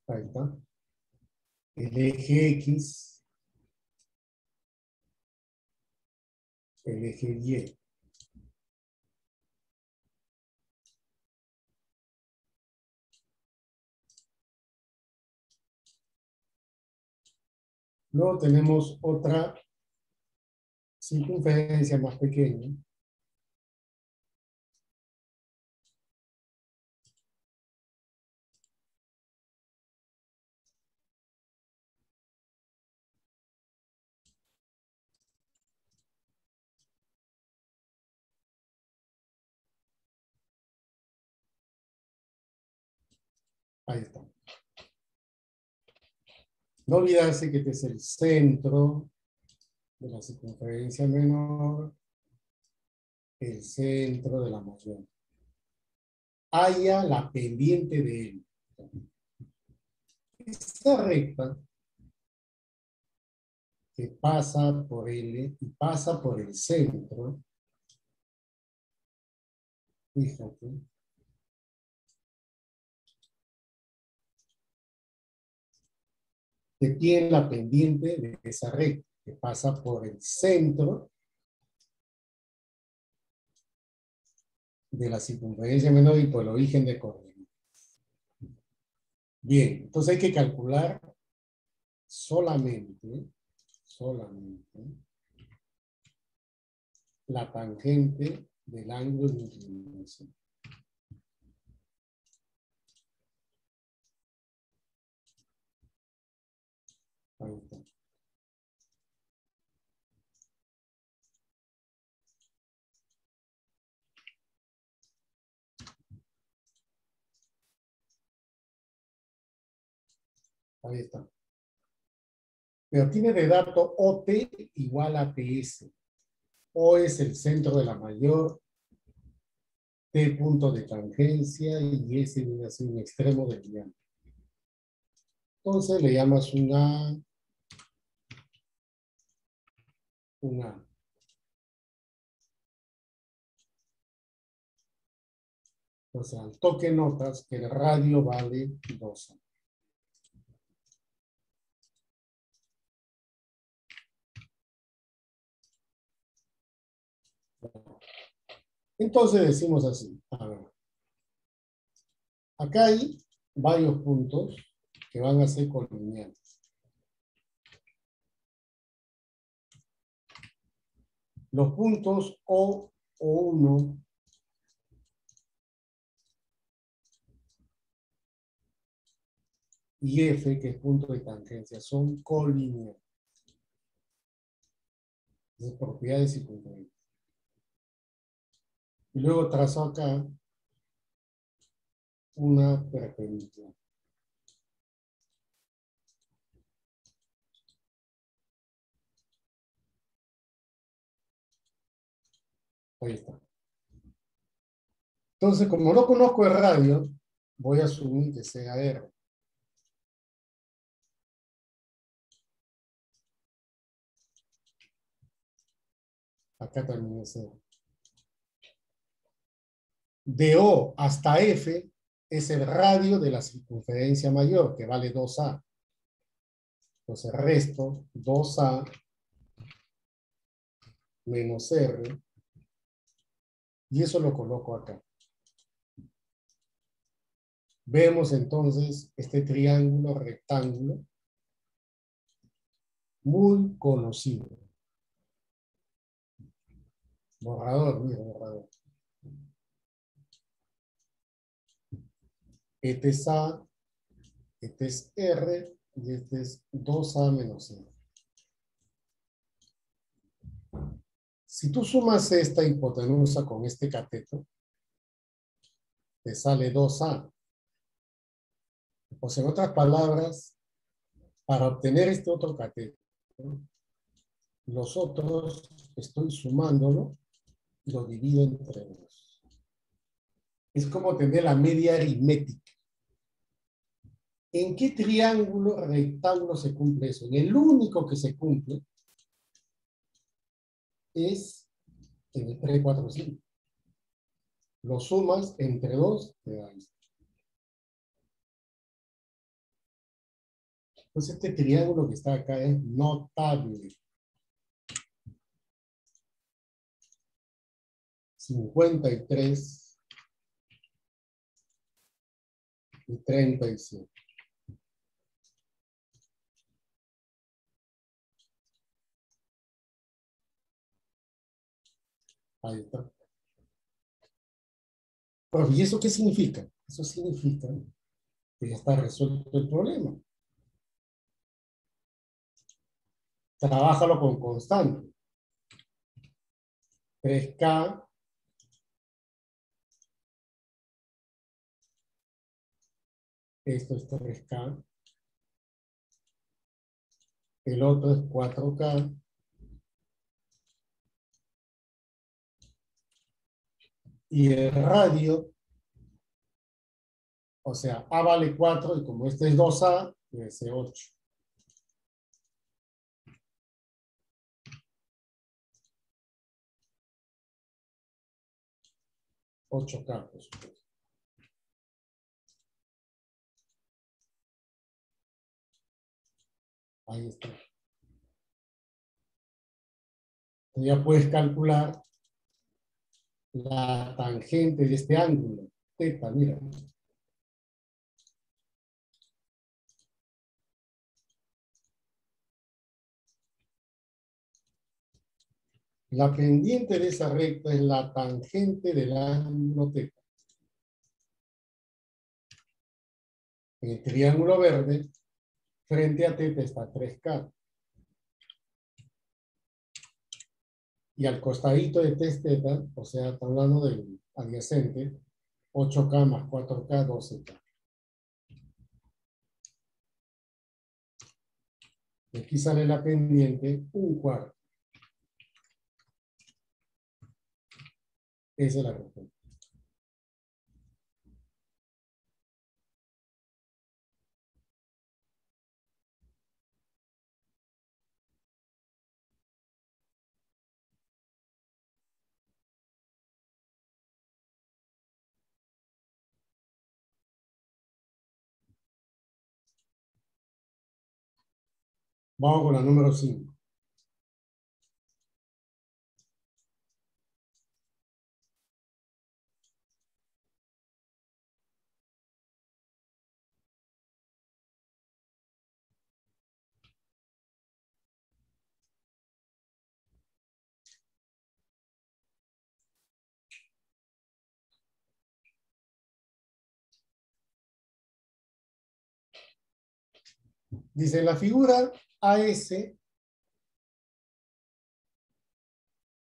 S1: Ahí está. El eje X, el eje Y. Luego tenemos otra circunferencia más pequeña. Ahí está. No olvidarse que este es el centro de la circunferencia menor, el centro de la mayor. Haya la pendiente de él. Esta recta que pasa por L y pasa por el centro, fíjate, que tiene la pendiente de esa recta que pasa por el centro de la circunferencia menor y por el origen de coordenadas. Bien, entonces hay que calcular solamente la tangente del ángulo de inclinación. Ahí está. Ahí está. Pero tiene de dato OT igual a TS. O es el centro de la mayor, T punto de tangencia y S viene a ser un extremo del diámetro. Entonces le llamas un A. O sea, al toque notas que el radio vale 2A. Entonces decimos así, a ver, acá hay varios puntos que van a ser colineales. Los puntos O, O1, y F, que es punto de tangencia, son colineales. De propiedades circunferencias. Y luego trazo acá una perpendicular. Ahí está. Entonces, como no conozco el radio, voy a asumir que sea R. Acá también es R. De O hasta F es el radio de la circunferencia mayor, que vale 2A. Entonces resto 2A menos R, y eso lo coloco acá. Vemos entonces este triángulo rectángulo muy conocido. Borrador, mira, borrador. Este es A, este es R, y este es 2A menos R. Si tú sumas esta hipotenusa con este cateto, te sale 2A. Pues en otras palabras, para obtener este otro cateto, los otros estoy sumándolo y lo divido entre 2. Es como tener la media aritmética. ¿En qué triángulo rectángulo se cumple eso? En el único que se cumple es en el 3, 4, 5. Lo sumas entre 2, te da esto. Entonces este triángulo que está acá es notable. 53 y 37. Ahí está. Pero, ¿y eso qué significa? Eso significa que ya está resuelto el problema. Trabájalo con constante. 3K Esto es 3K. El otro es 4K. Y el radio, o sea, A vale 4 y como este es 2A, debe ser 8. 8K, por supuesto. Ahí está. Entonces ya puedes calcular la tangente de este ángulo, teta, mira. La pendiente de esa recta es la tangente del ángulo teta. En el triángulo verde, frente a teta está 3K. Y al costadito de teta, o sea, está hablando del adyacente, 8K más 4K, 12K. Y aquí sale la pendiente, 1/4. Esa es la respuesta. Vamos con la número 5. Dice, la figura AS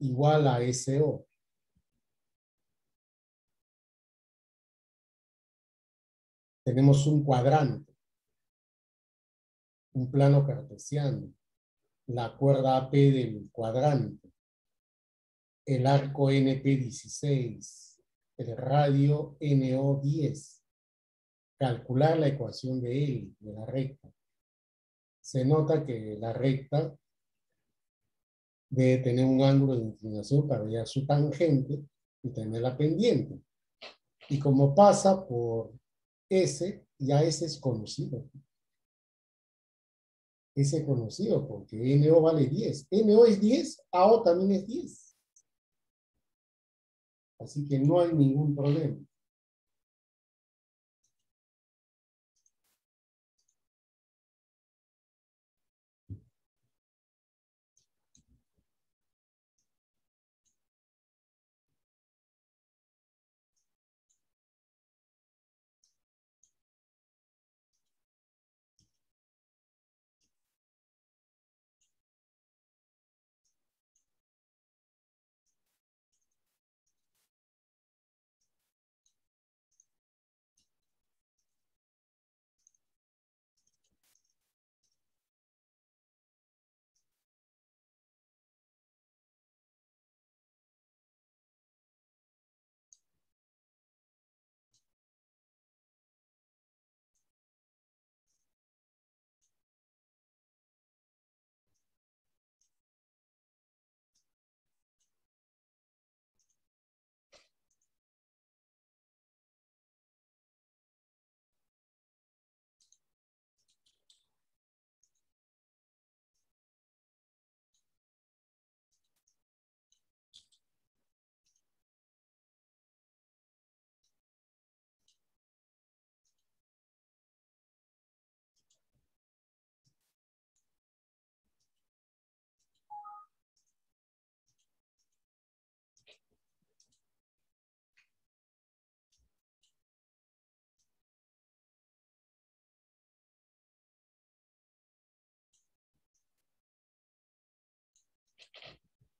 S1: igual a SO. Tenemos un cuadrante, un plano cartesiano, la cuerda AP del cuadrante, el arco NP16, el radio NO10. Calcular la ecuación de L, de la recta. Se nota que la recta debe tener un ángulo de inclinación para hallar su tangente y tener la pendiente. Y como pasa por S, ya S es conocido. S es conocido porque NO vale 10. NO es 10, AO también es 10. Así que no hay ningún problema.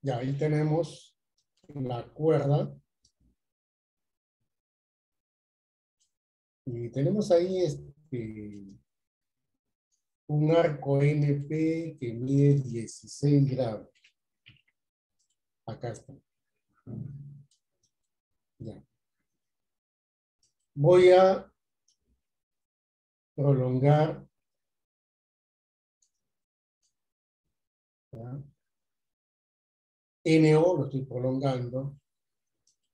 S1: Ya ahí tenemos la cuerda. Y tenemos ahí un arco NP que mide 16 grados. Acá está. Ya. Voy a prolongar. ¿Ya? NO lo estoy prolongando.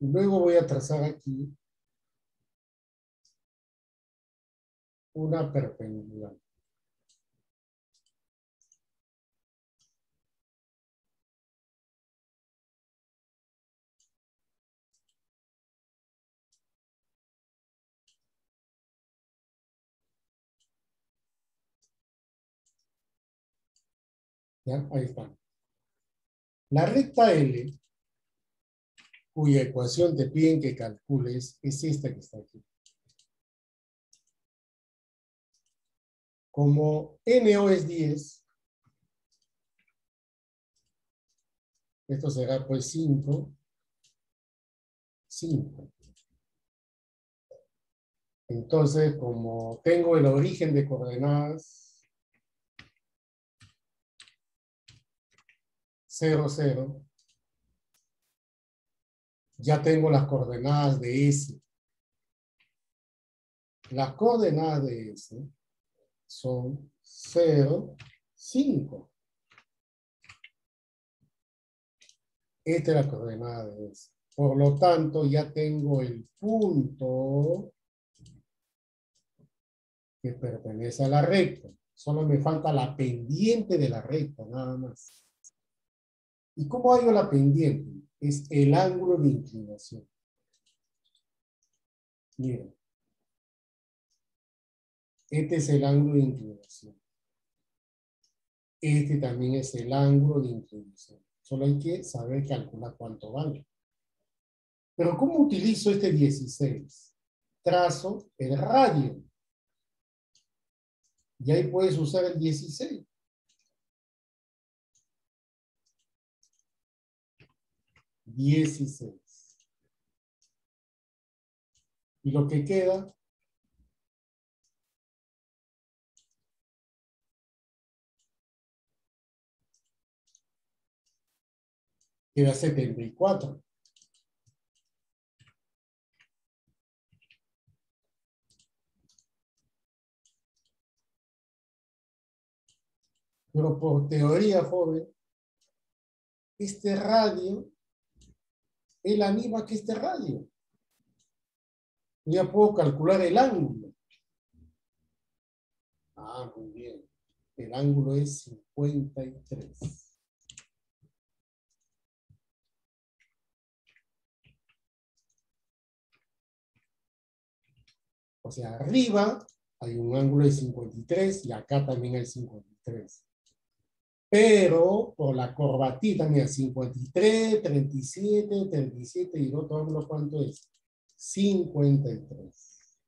S1: Luego voy a trazar aquí una perpendicular. ¿Ya? Ahí está. La recta L, cuya ecuación te piden que calcules, es esta que está aquí. Como NO es 10, esto será pues 5. Entonces, como tengo el origen de coordenadas 0, 0, ya tengo las coordenadas de S. Las coordenadas de S son 0, 5. Esta es la coordenada de S. Por lo tanto, ya tengo el punto que pertenece a la recta. Solo me falta la pendiente de la recta, nada más. ¿Y cómo hallo la pendiente? Es el ángulo de inclinación. Miren. Este es el ángulo de inclinación. Este también es el ángulo de inclinación. Solo hay que saber calcular cuánto vale. Pero ¿cómo utilizo este 16? Trazo el radio. Y ahí puedes usar el 16. 16. Y lo que queda queda 74. Pero por teoría, joven, este radio es la misma que este radio. Ya puedo calcular el ángulo. Ah, muy bien. El ángulo es 53. O sea, arriba hay un ángulo de 53 y acá también hay 53. Pero por la corbatita, mira, 53, 37, 37 y el otro ángulo, ¿cuánto es? 53.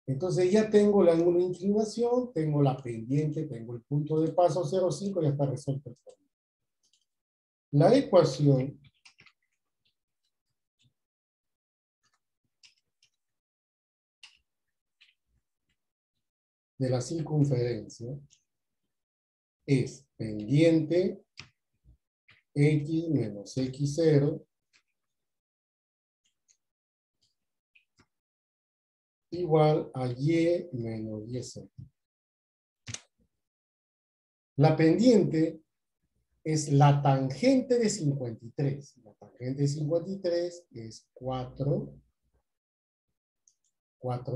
S1: Entonces ya tengo el ángulo de inclinación, tengo la pendiente, tengo el punto de paso 0,5, ya está resuelto el problema. La ecuación de la circunferencia es pendiente x menos x0 igual a y menos y0. La pendiente es la tangente de 53. La tangente de 53 es 4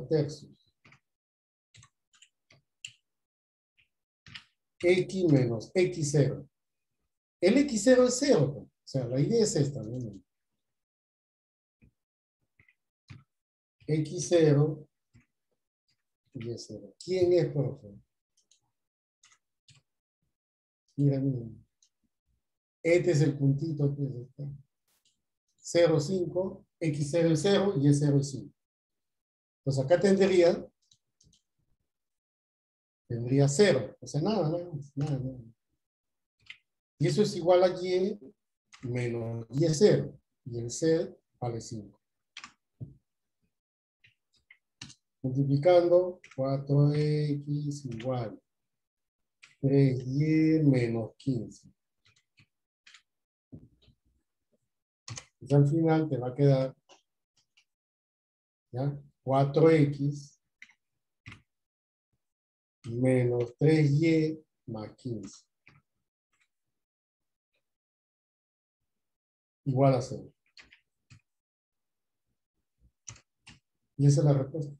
S1: tercios. X menos X0. El X0 es 0. O sea, la idea es esta, ¿no? X0 y Y0. ¿Quién es, profe? Mira, mira. Este es el puntito que es este. 0, 5, X0 es 0 y Y0 es 5. Entonces acá tendría 0. O sea, nada. Y eso es igual a Y menos Y0. Y el C vale 5. Multiplicando 4x igual 3y menos 15. Entonces al final te va a quedar, ¿ya? 4x menos 3y más 15. Igual a 0. Y esa es la respuesta.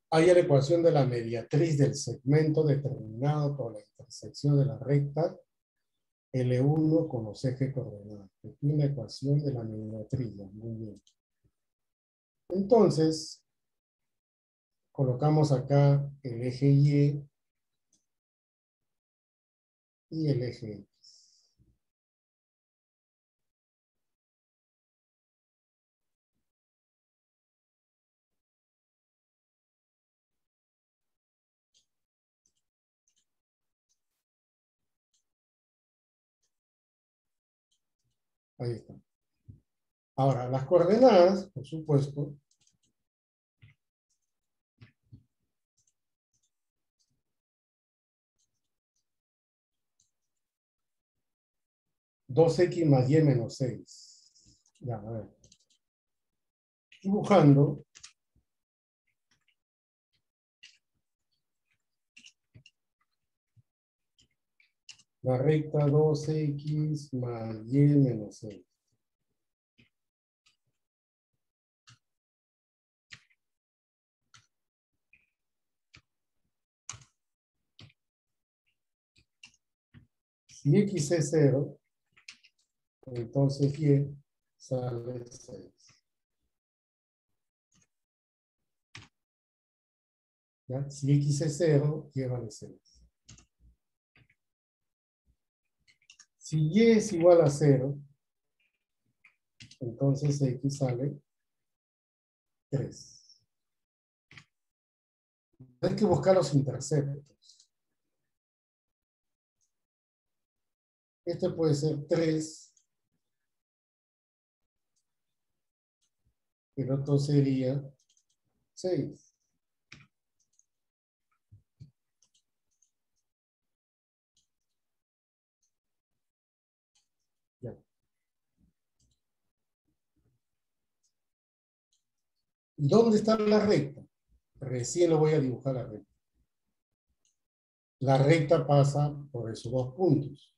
S1: Hay la ecuación de la mediatriz del segmento determinado por la intersección de la recta L1 con los ejes coordenados. Aquí una ecuación de la mediatriz. Muy bien. Entonces, colocamos acá el eje Y y el eje X. Ahí está. Ahora, las coordenadas, por supuesto, 2x más y menos 6. Ya, a ver. Dibujando, la recta 2x más y menos 6. Si x es 0, entonces y sale 6. ¿Ya? Si x es 0, y vale 6. Si y es igual a 0, entonces x sale 3. Hay que buscar los interceptos. Este puede ser 3. El otro sería 6. Ya. ¿Dónde está la recta? Recién lo voy a dibujar la recta. La recta pasa por esos dos puntos.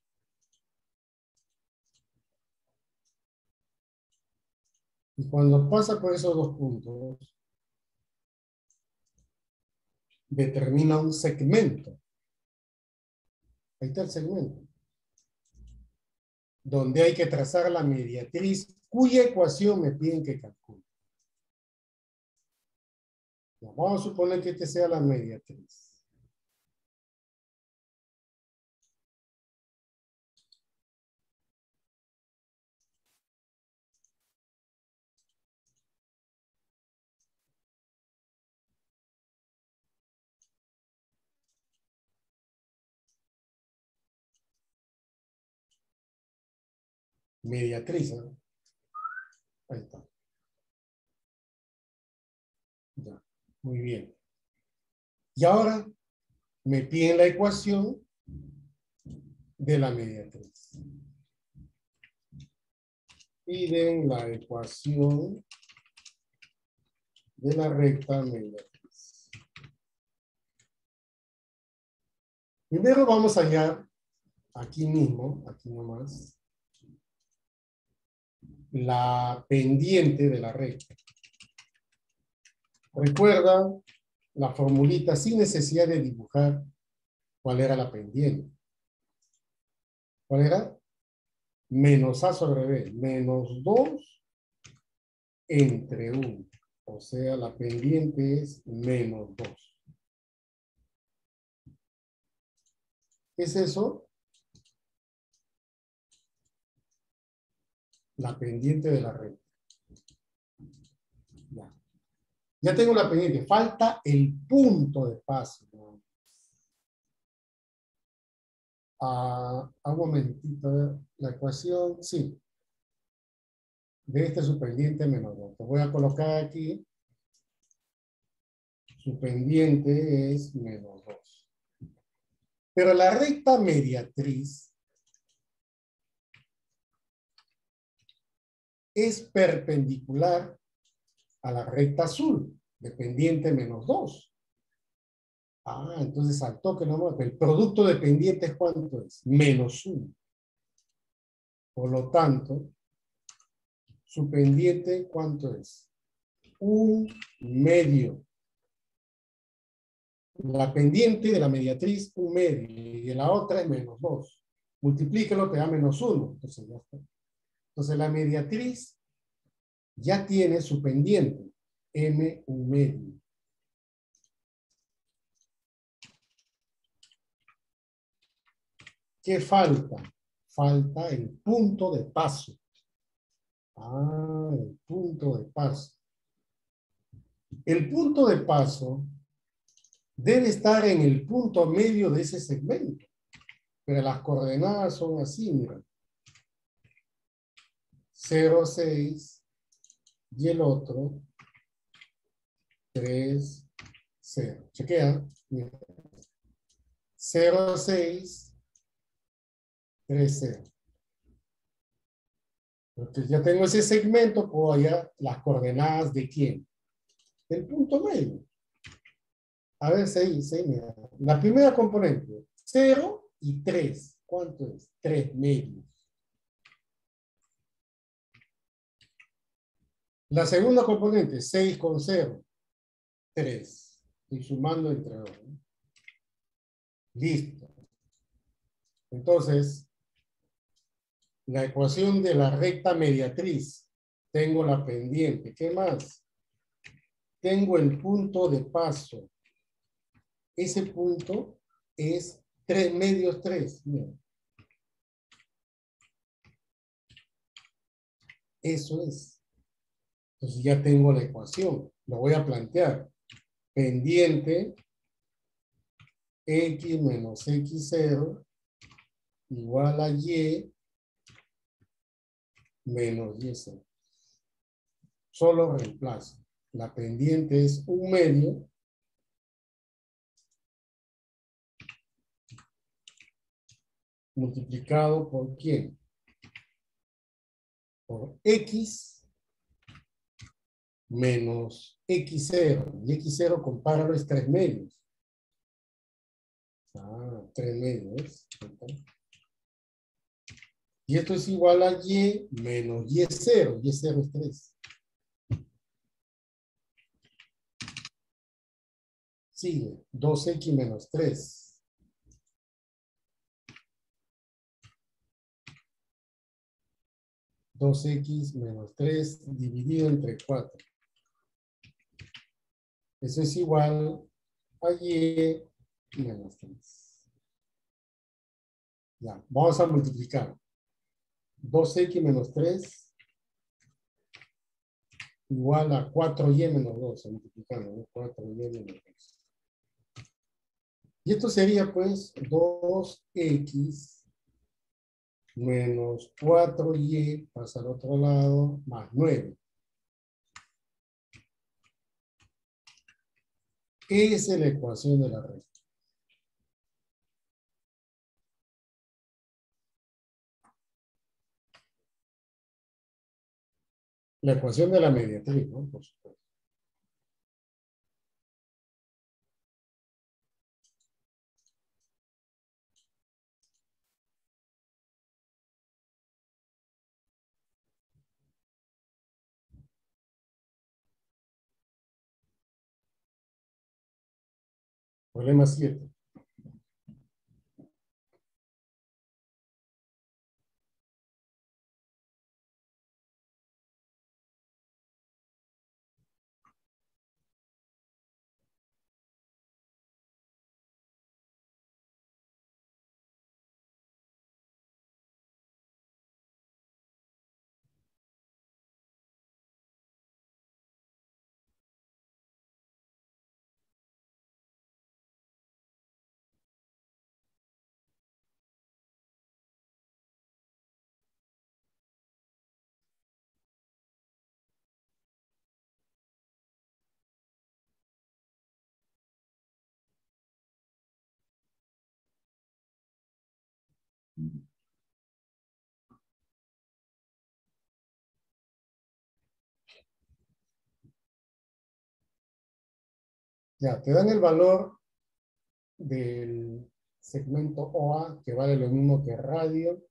S1: Y cuando pasa por esos dos puntos, determina un segmento. Ahí está el segmento. Donde hay que trazar la mediatriz, cuya ecuación me piden que calcule. Vamos a suponer que este sea la mediatriz. Mediatriz, ¿no? Ahí está. Ya, muy bien. Y ahora me piden la ecuación de la mediatriz. Piden la ecuación de la recta mediatriz. Primero vamos a hallar aquí mismo, aquí nomás, la pendiente de la recta. Recuerda la formulita sin necesidad de dibujar cuál era la pendiente. ¿Cuál era? Menos A sobre B, menos 2 entre 1. O sea, la pendiente es menos 2. ¿Qué es eso? La pendiente de la recta. Ya. Ya tengo la pendiente. Falta el punto de paso. Un momentito. La ecuación, sí. De este su pendiente menos 2. Te voy a colocar aquí. Su pendiente es menos 2. Pero la recta mediatriz es perpendicular a la recta azul, de pendiente menos 2. Entonces al toque nomás, el producto de pendientes, ¿cuánto es? Menos 1. Por lo tanto, su pendiente, ¿cuánto es? 1/2. La pendiente de la mediatriz, 1/2. Y de la otra es menos 2. Multiplícalo, te da menos 1. Entonces ya está. Entonces la mediatriz ya tiene su pendiente, M1/2. ¿Qué falta? Falta el punto de paso. El punto de paso. El punto de paso debe estar en el punto medio de ese segmento. Pero las coordenadas son así, mira. 0, 6 y el otro 3, 0. Chequea. 0, 6, 3, 0. Entonces ya tengo ese segmento, puedo hallar las coordenadas de quién. Del punto medio. A ver, 6, mira. La primera componente, 0 y 3. ¿Cuánto es? 3 medios. La segunda componente, 6 con 0. 3. Y sumando entre 2. ¿No? Listo. Entonces, la ecuación de la recta mediatriz. Tengo la pendiente. ¿Qué más? Tengo el punto de paso. Ese punto es 3 medios 3. Mira. Eso es. Entonces ya tengo la ecuación. Lo voy a plantear. Pendiente x menos x0 igual a y menos y0. Solo reemplazo. La pendiente es 1/2 multiplicado por ¿quién? Por x menos x0. Y x0, compáralo, es 3 medios. 3 medios. Y esto es igual a y menos y0. Y0 es 3. Sigue. 2x menos 3. 2x menos 3 dividido entre 4. Eso es igual a y menos 3. Ya, vamos a multiplicar. 2x menos 3 igual a 4y menos 2. Multiplicando, ¿no? 4y menos 2. Y esto sería pues 2x menos 4y pasa al otro lado más 9. Esa es la ecuación de la recta. La ecuación de la mediatriz, ¿no? Por supuesto. Problema 7. Ya, te dan el valor del segmento OA, que vale lo mismo que radio,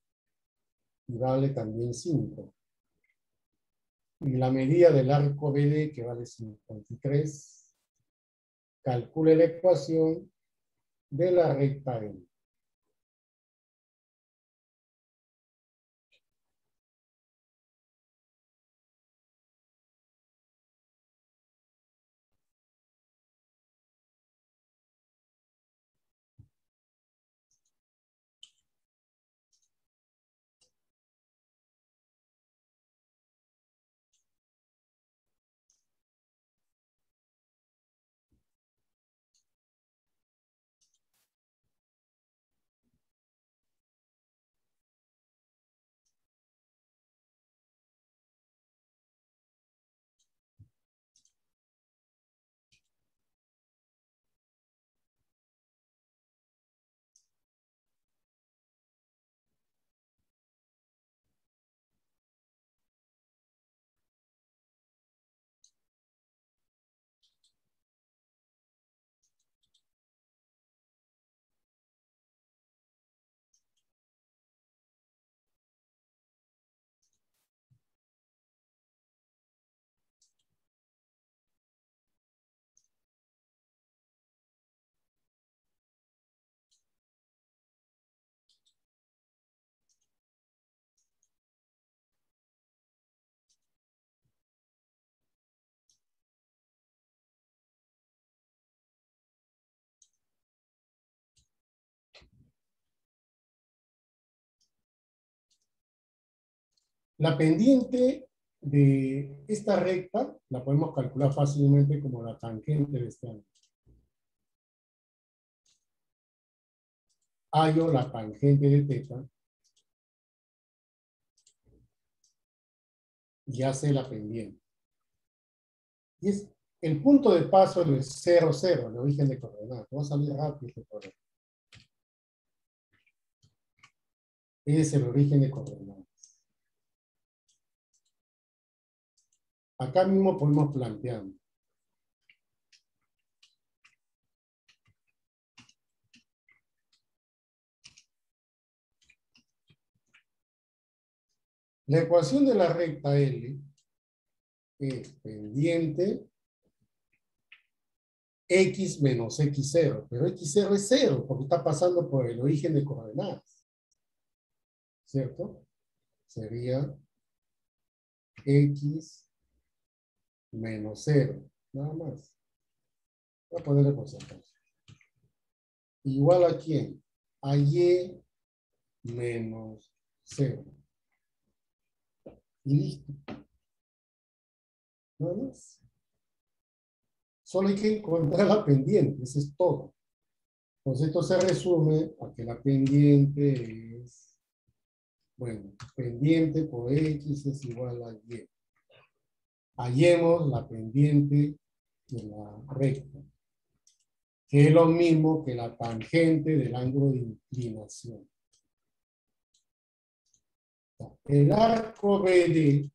S1: y vale también 5. Y la medida del arco BD, que vale 53, calcule la ecuación de la recta L. La pendiente de esta recta la podemos calcular fácilmente como la tangente de este ángulo. Hallo la tangente de θ y hace la pendiente. Y es el punto de paso es 0, 0, el origen de coordenadas. Va a salir rápido este problema. Es el origen de coordenadas. Acá mismo podemos plantear. La ecuación de la recta L es pendiente x menos x0, pero x0 es 0 porque está pasando por el origen de coordenadas, ¿cierto? Sería x menos 0, nada más. Voy a ponerle porcentaje. ¿Igual a quién? A y menos 0. Y listo. Nada más. Solo hay que encontrar la pendiente, eso es todo. Entonces esto se resume a que la pendiente es, bueno, pendiente por x es igual a y. Hallemos la pendiente de la recta, que es lo mismo que la tangente del ángulo de inclinación. El arco BD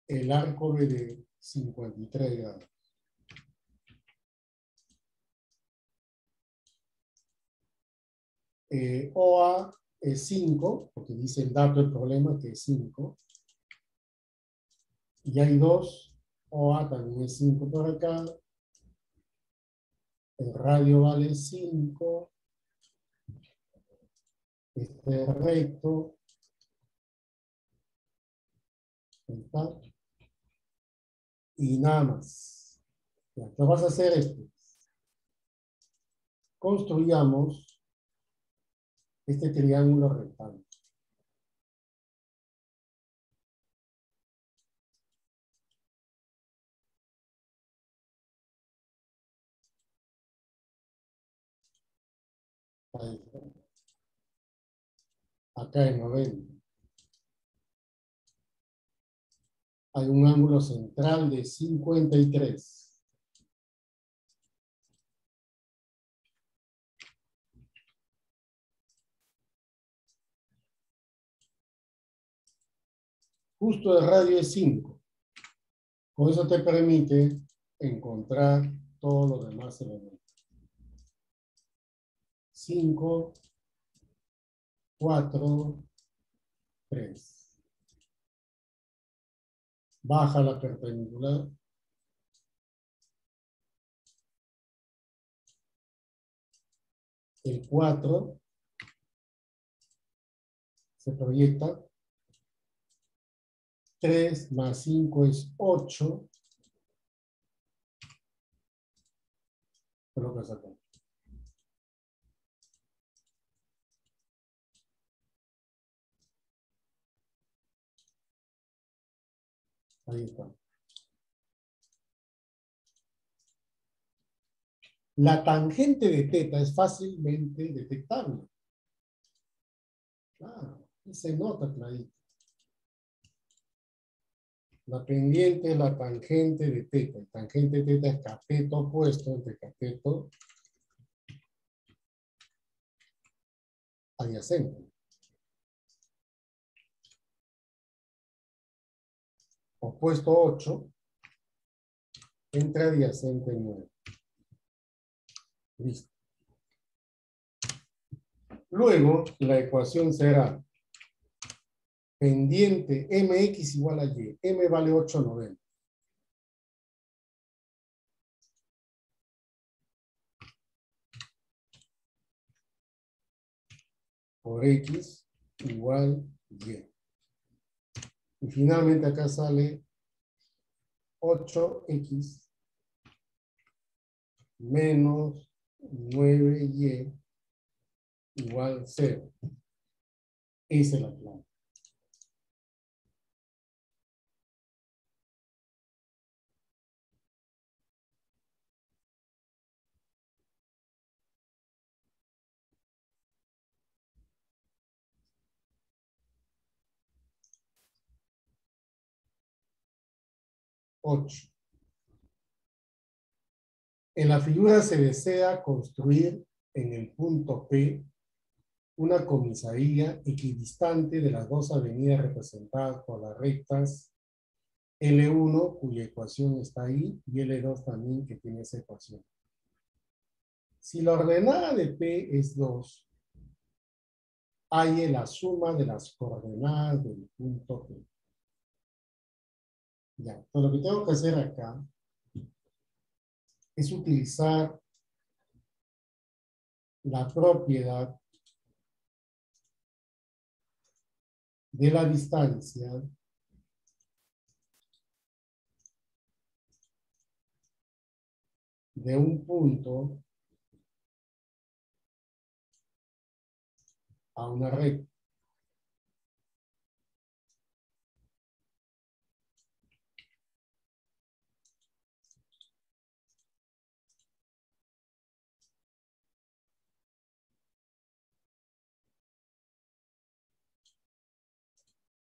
S1: el arco BD 53 grados. OA es 5, porque dice el dato del problema que es 5. Y hay 2, OA también es 5 por acá. El radio vale 5. Este es recto. Ahí está. Y nada más. Ya, ¿qué vas a hacer esto? Construyamos este triángulo rectángulo. Ahí está. Acá en 90. Hay un ángulo central de 53. Justo el radio es 5. Con eso te permite encontrar todos los demás elementos. 5, 4, 3. Baja la perpendicular. El 4 se proyecta. 3 más 5 es 8. Colocas acá. Ahí está. La tangente de teta es fácilmente detectable. Claro, se nota clarito. La pendiente es la tangente de teta. El tangente de teta es cateto opuesto entre cateto adyacente. Opuesto 8 entre adyacente 9. Listo. Luego, la ecuación será pendiente mx igual a y. M vale 8/90. Por x igual y. Y finalmente acá sale 8x menos 9y igual 0. Esa es la clave. En la figura se desea construir en el punto P una comisaría equidistante de las dos avenidas representadas por las rectas L1, cuya ecuación está ahí, y L2 también, que tiene esa ecuación. Si la ordenada de P es 2, halle la suma de las coordenadas del punto P. Ya, entonces lo que tengo que hacer acá es utilizar la propiedad de la distancia de un punto a una recta.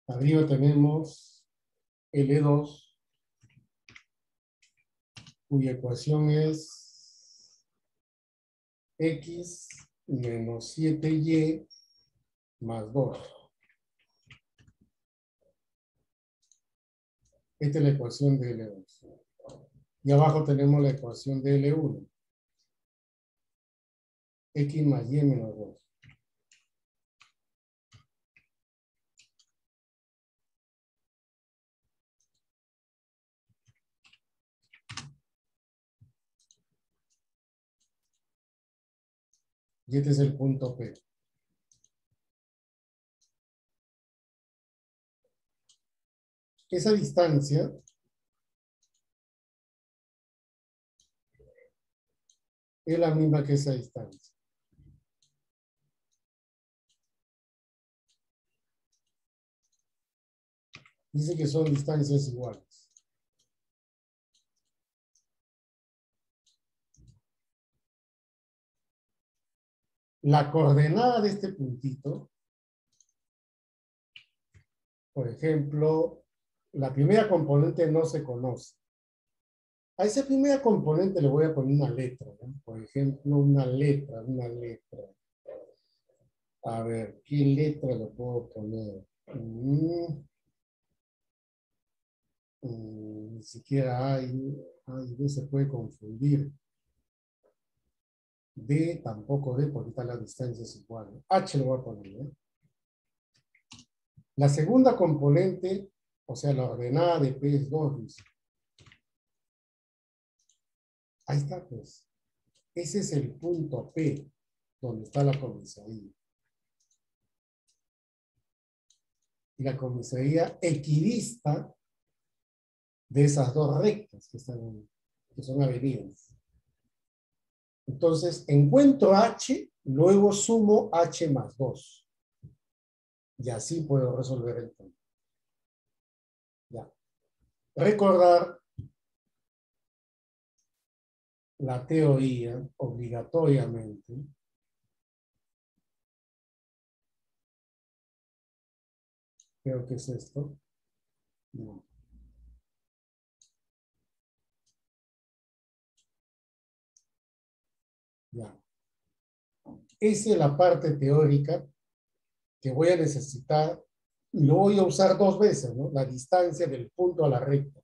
S1: Arriba tenemos L2, cuya ecuación es x menos 7y más 2. Esta es la ecuación de L2. Y abajo tenemos la ecuación de L1. X más y menos 2. Y este es el punto P. Esa distancia es la misma que esa distancia. Dice que son distancias iguales. La coordenada de este puntito, por ejemplo, la primera componente no se conoce. A esa primera componente le voy a poner una letra, ¿no? Por ejemplo, una letra. A ver, ¿qué letra le puedo poner? Ni siquiera hay, B se puede confundir. D tampoco D, porque está la distancia es igual. H lo voy a poner, ¿eh? La segunda componente, o sea, la ordenada de P es 2, dice. Ahí está, pues. Ese es el punto P, donde está la comisaría. Y la comisaría equidista de esas dos rectas que son avenidas. Entonces, encuentro H, luego sumo H más 2. Y así puedo resolver el tema. Ya. Recordar la teoría obligatoriamente. Creo que es esto. No. Ya. Esa es la parte teórica que voy a necesitar y lo voy a usar dos veces, ¿no? La distancia del punto a la recta.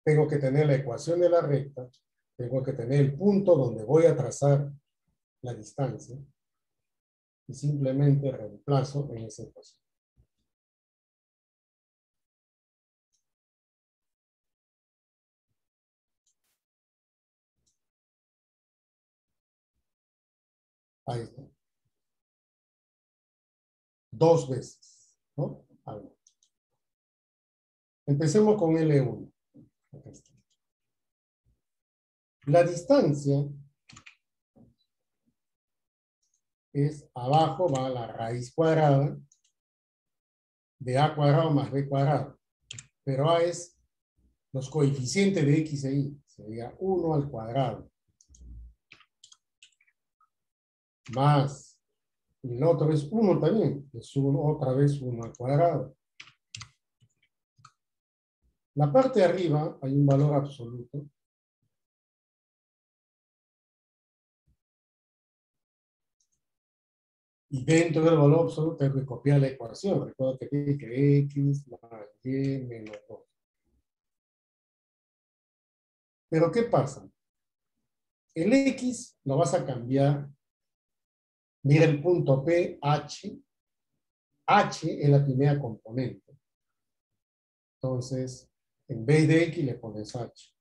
S1: Tengo que tener la ecuación de la recta, tengo que tener el punto donde voy a trazar la distancia y simplemente reemplazo en esa ecuación. Ahí está. Dos veces, ¿no? Ahí. Empecemos con L1. Acá está. La distancia es abajo va la raíz cuadrada de A cuadrado más B cuadrado. Pero A es los coeficientes de X e Y. Sería 1 al cuadrado. Más el otro es 1 también. Es 1, otra vez 1 al cuadrado. La parte de arriba hay un valor absoluto. Y dentro del valor absoluto tengo que copiar la ecuación. Recuerda que tiene que X más Y menos 2. Pero ¿qué pasa? El X lo vas a cambiar. Mira el punto P, H. H es la primera componente. Entonces, en vez de X le pones H.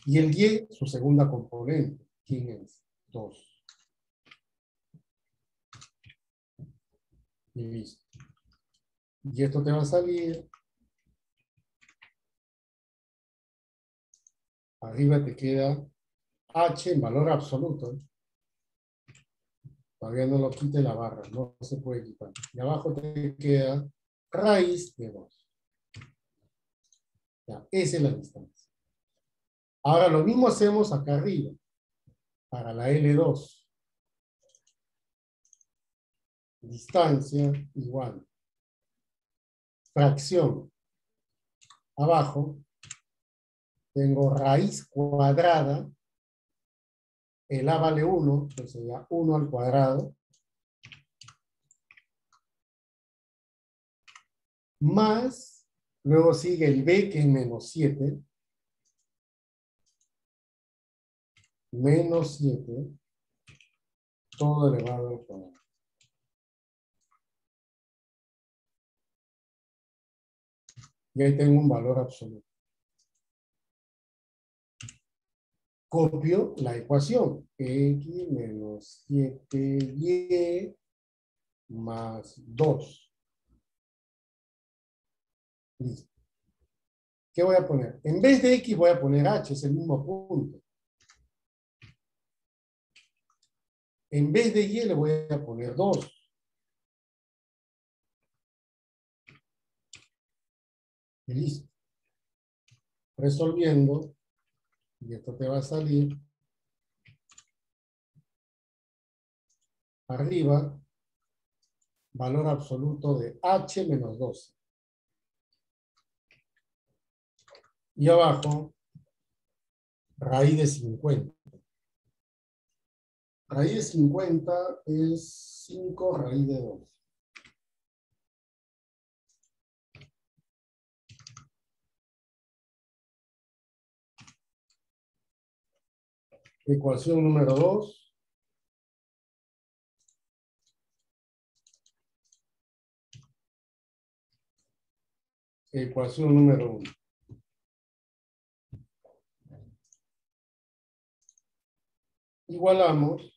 S1: Y el Y, su segunda componente. ¿Quién es? 2. Y listo. Y esto te va a salir. Arriba te queda H en valor absoluto. Todavía no lo quite la barra, no se puede quitar. Y abajo te queda raíz de 2. Ya, esa es la distancia. Ahora lo mismo hacemos acá arriba, para la L2. Distancia igual. Fracción. Abajo tengo raíz cuadrada. El A vale 1, entonces sería 1 al cuadrado. Más, luego sigue el B, que es menos 7. Menos 7. Todo elevado al cuadrado. Y ahí tengo un valor absoluto. Copio la ecuación. X menos 7y más 2. Listo. ¿Qué voy a poner? En vez de X voy a poner H, es el mismo punto. En vez de Y le voy a poner 2. Y listo. Resolviendo. Y esto te va a salir. Arriba, valor absoluto de H menos 12. Y abajo, raíz de 50. Raíz de 50 es 5 raíz de 2. Ecuación número 2. Ecuación número 1. Igualamos.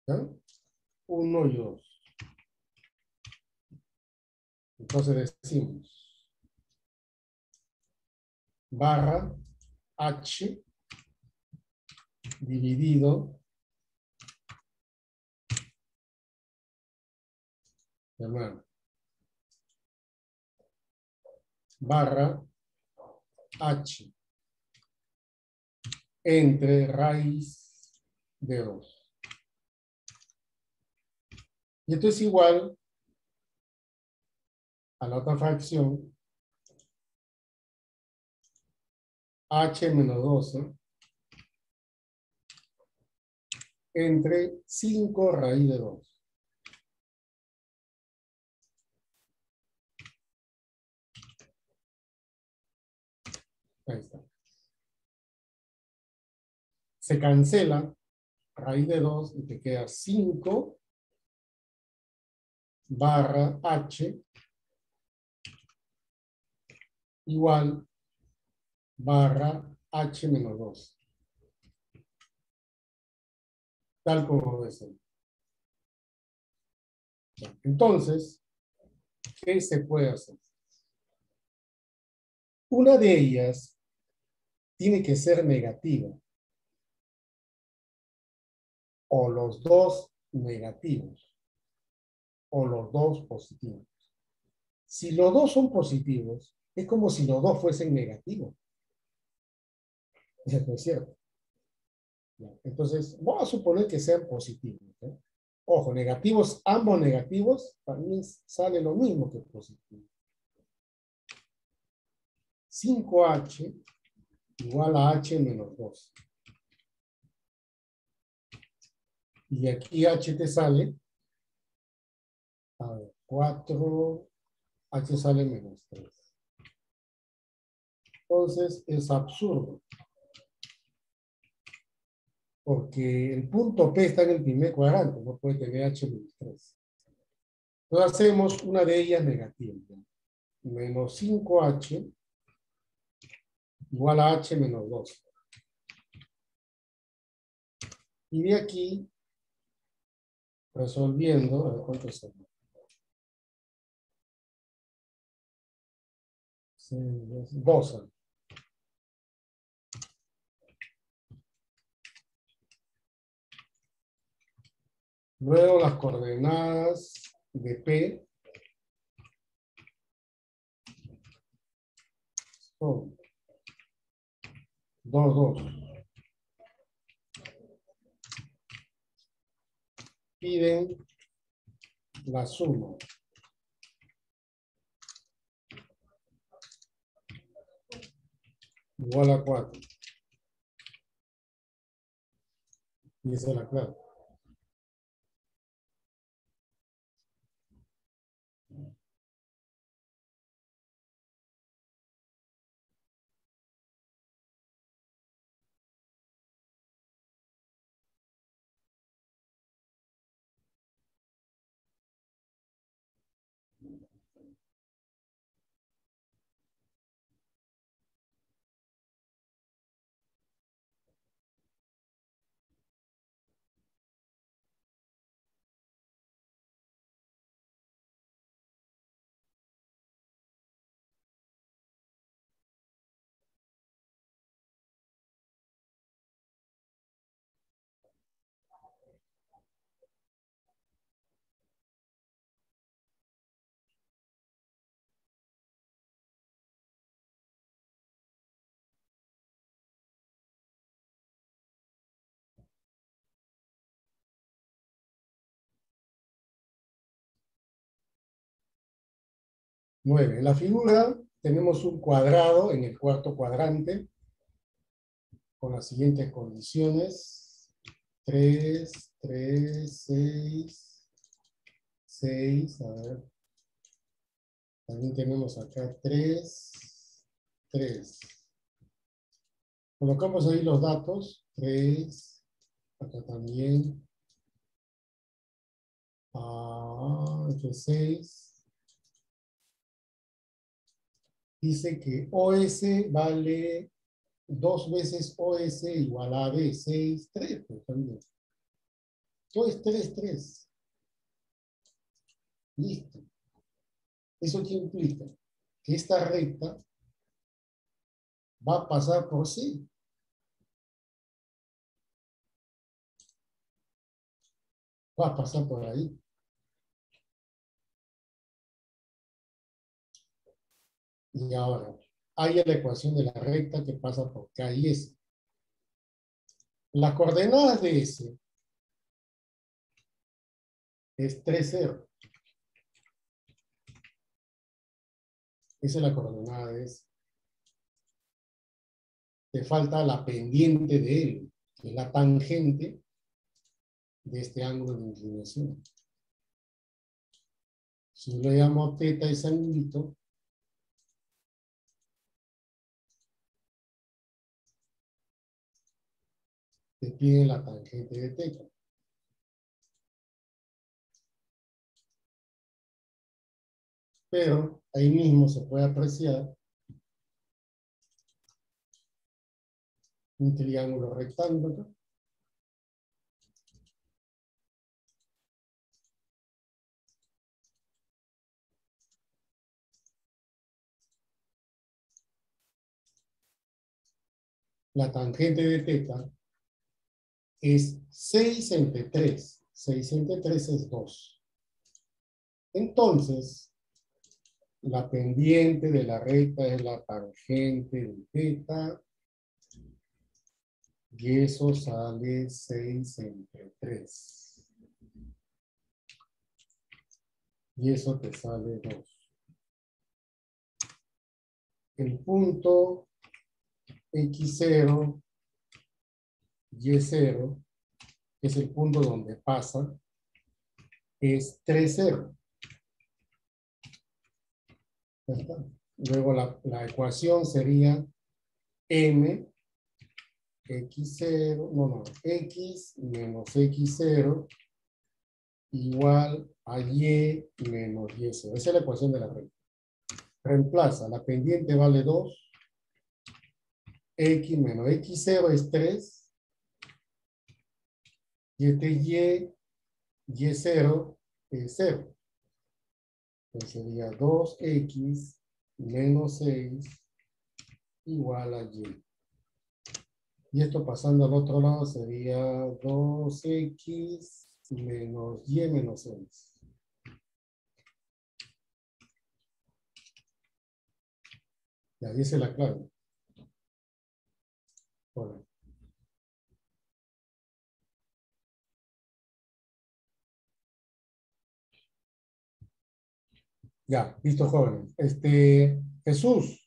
S1: ¿Ya? 1 y 2. Entonces decimos barra H dividido, hermano, barra H entre raíz de 2. Y esto es igual a la otra fracción, H menos 12 entre 5 raíz de 2. Ahí está. Se cancela raíz de 2 y te queda 5 barra H igual barra H menos 2. Tal como debe ser. Entonces, ¿qué se puede hacer? Una de ellas tiene que ser negativa, o los dos negativos, o los dos positivos. Si los dos son positivos, es como si los dos fuesen negativos. ¿No es cierto? Entonces, vamos a suponer que sean positivos. ¿Eh? Ojo, negativos, ambos negativos, también sale lo mismo que positivo. 5H igual a H menos 2. Y aquí H te sale, a ver, 4, H sale menos 3. Entonces es absurdo, porque el punto P está en el primer cuadrante, no puede tener H menos 3. Entonces hacemos una de ellas negativa. Menos 5H igual a H menos 2. Y de aquí, resolviendo, a ver cuánto es. 12. Luego las coordenadas de P son 2, 2. Piden la suma. Igual a 4. Y esa es la clave. 9. En la figura tenemos un cuadrado en el cuarto cuadrante con las siguientes condiciones. 3, 3, 6, 6. A ver. También tenemos acá 3, 3. Colocamos ahí los datos. 3. Acá también. Aquí 6. Dice que OS vale 2 veces OS igual a AB. 6, 3. Pues también. Todo es 3, 3. Listo. ¿Eso qué implica? Que esta recta va a pasar por C. Va a pasar por ahí. Y ahora, hay la ecuación de la recta que pasa por K y S. Las coordenadas de S es 3, 0. Esa es la coordenada de S. Te falta la pendiente de él, que es la tangente de este ángulo de inclinación. Si yo le llamo teta ese ángulo, te piden la tangente de teta. Pero ahí mismo se puede apreciar un triángulo rectángulo. La tangente de teta es 6 entre 3. 6 entre 3 es 2. Entonces, la pendiente de la recta es la tangente de teta. Y eso sale 6 entre 3. Y eso te sale 2. El punto X0, Y0, que es el punto donde pasa, es 3, 0. Ya está. Luego la ecuación sería M, X0, X menos X0 igual a Y menos Y0. Esa es la ecuación de la recta. Reemplaza, la pendiente vale 2, X menos X0 es 3, y este Y0 es 0. Entonces sería 2X menos 6 igual a Y. Y esto pasando al otro lado sería 2X menos Y menos 6. Y ahí se la clave. Bueno. Ya, listo, jóvenes. Jesús.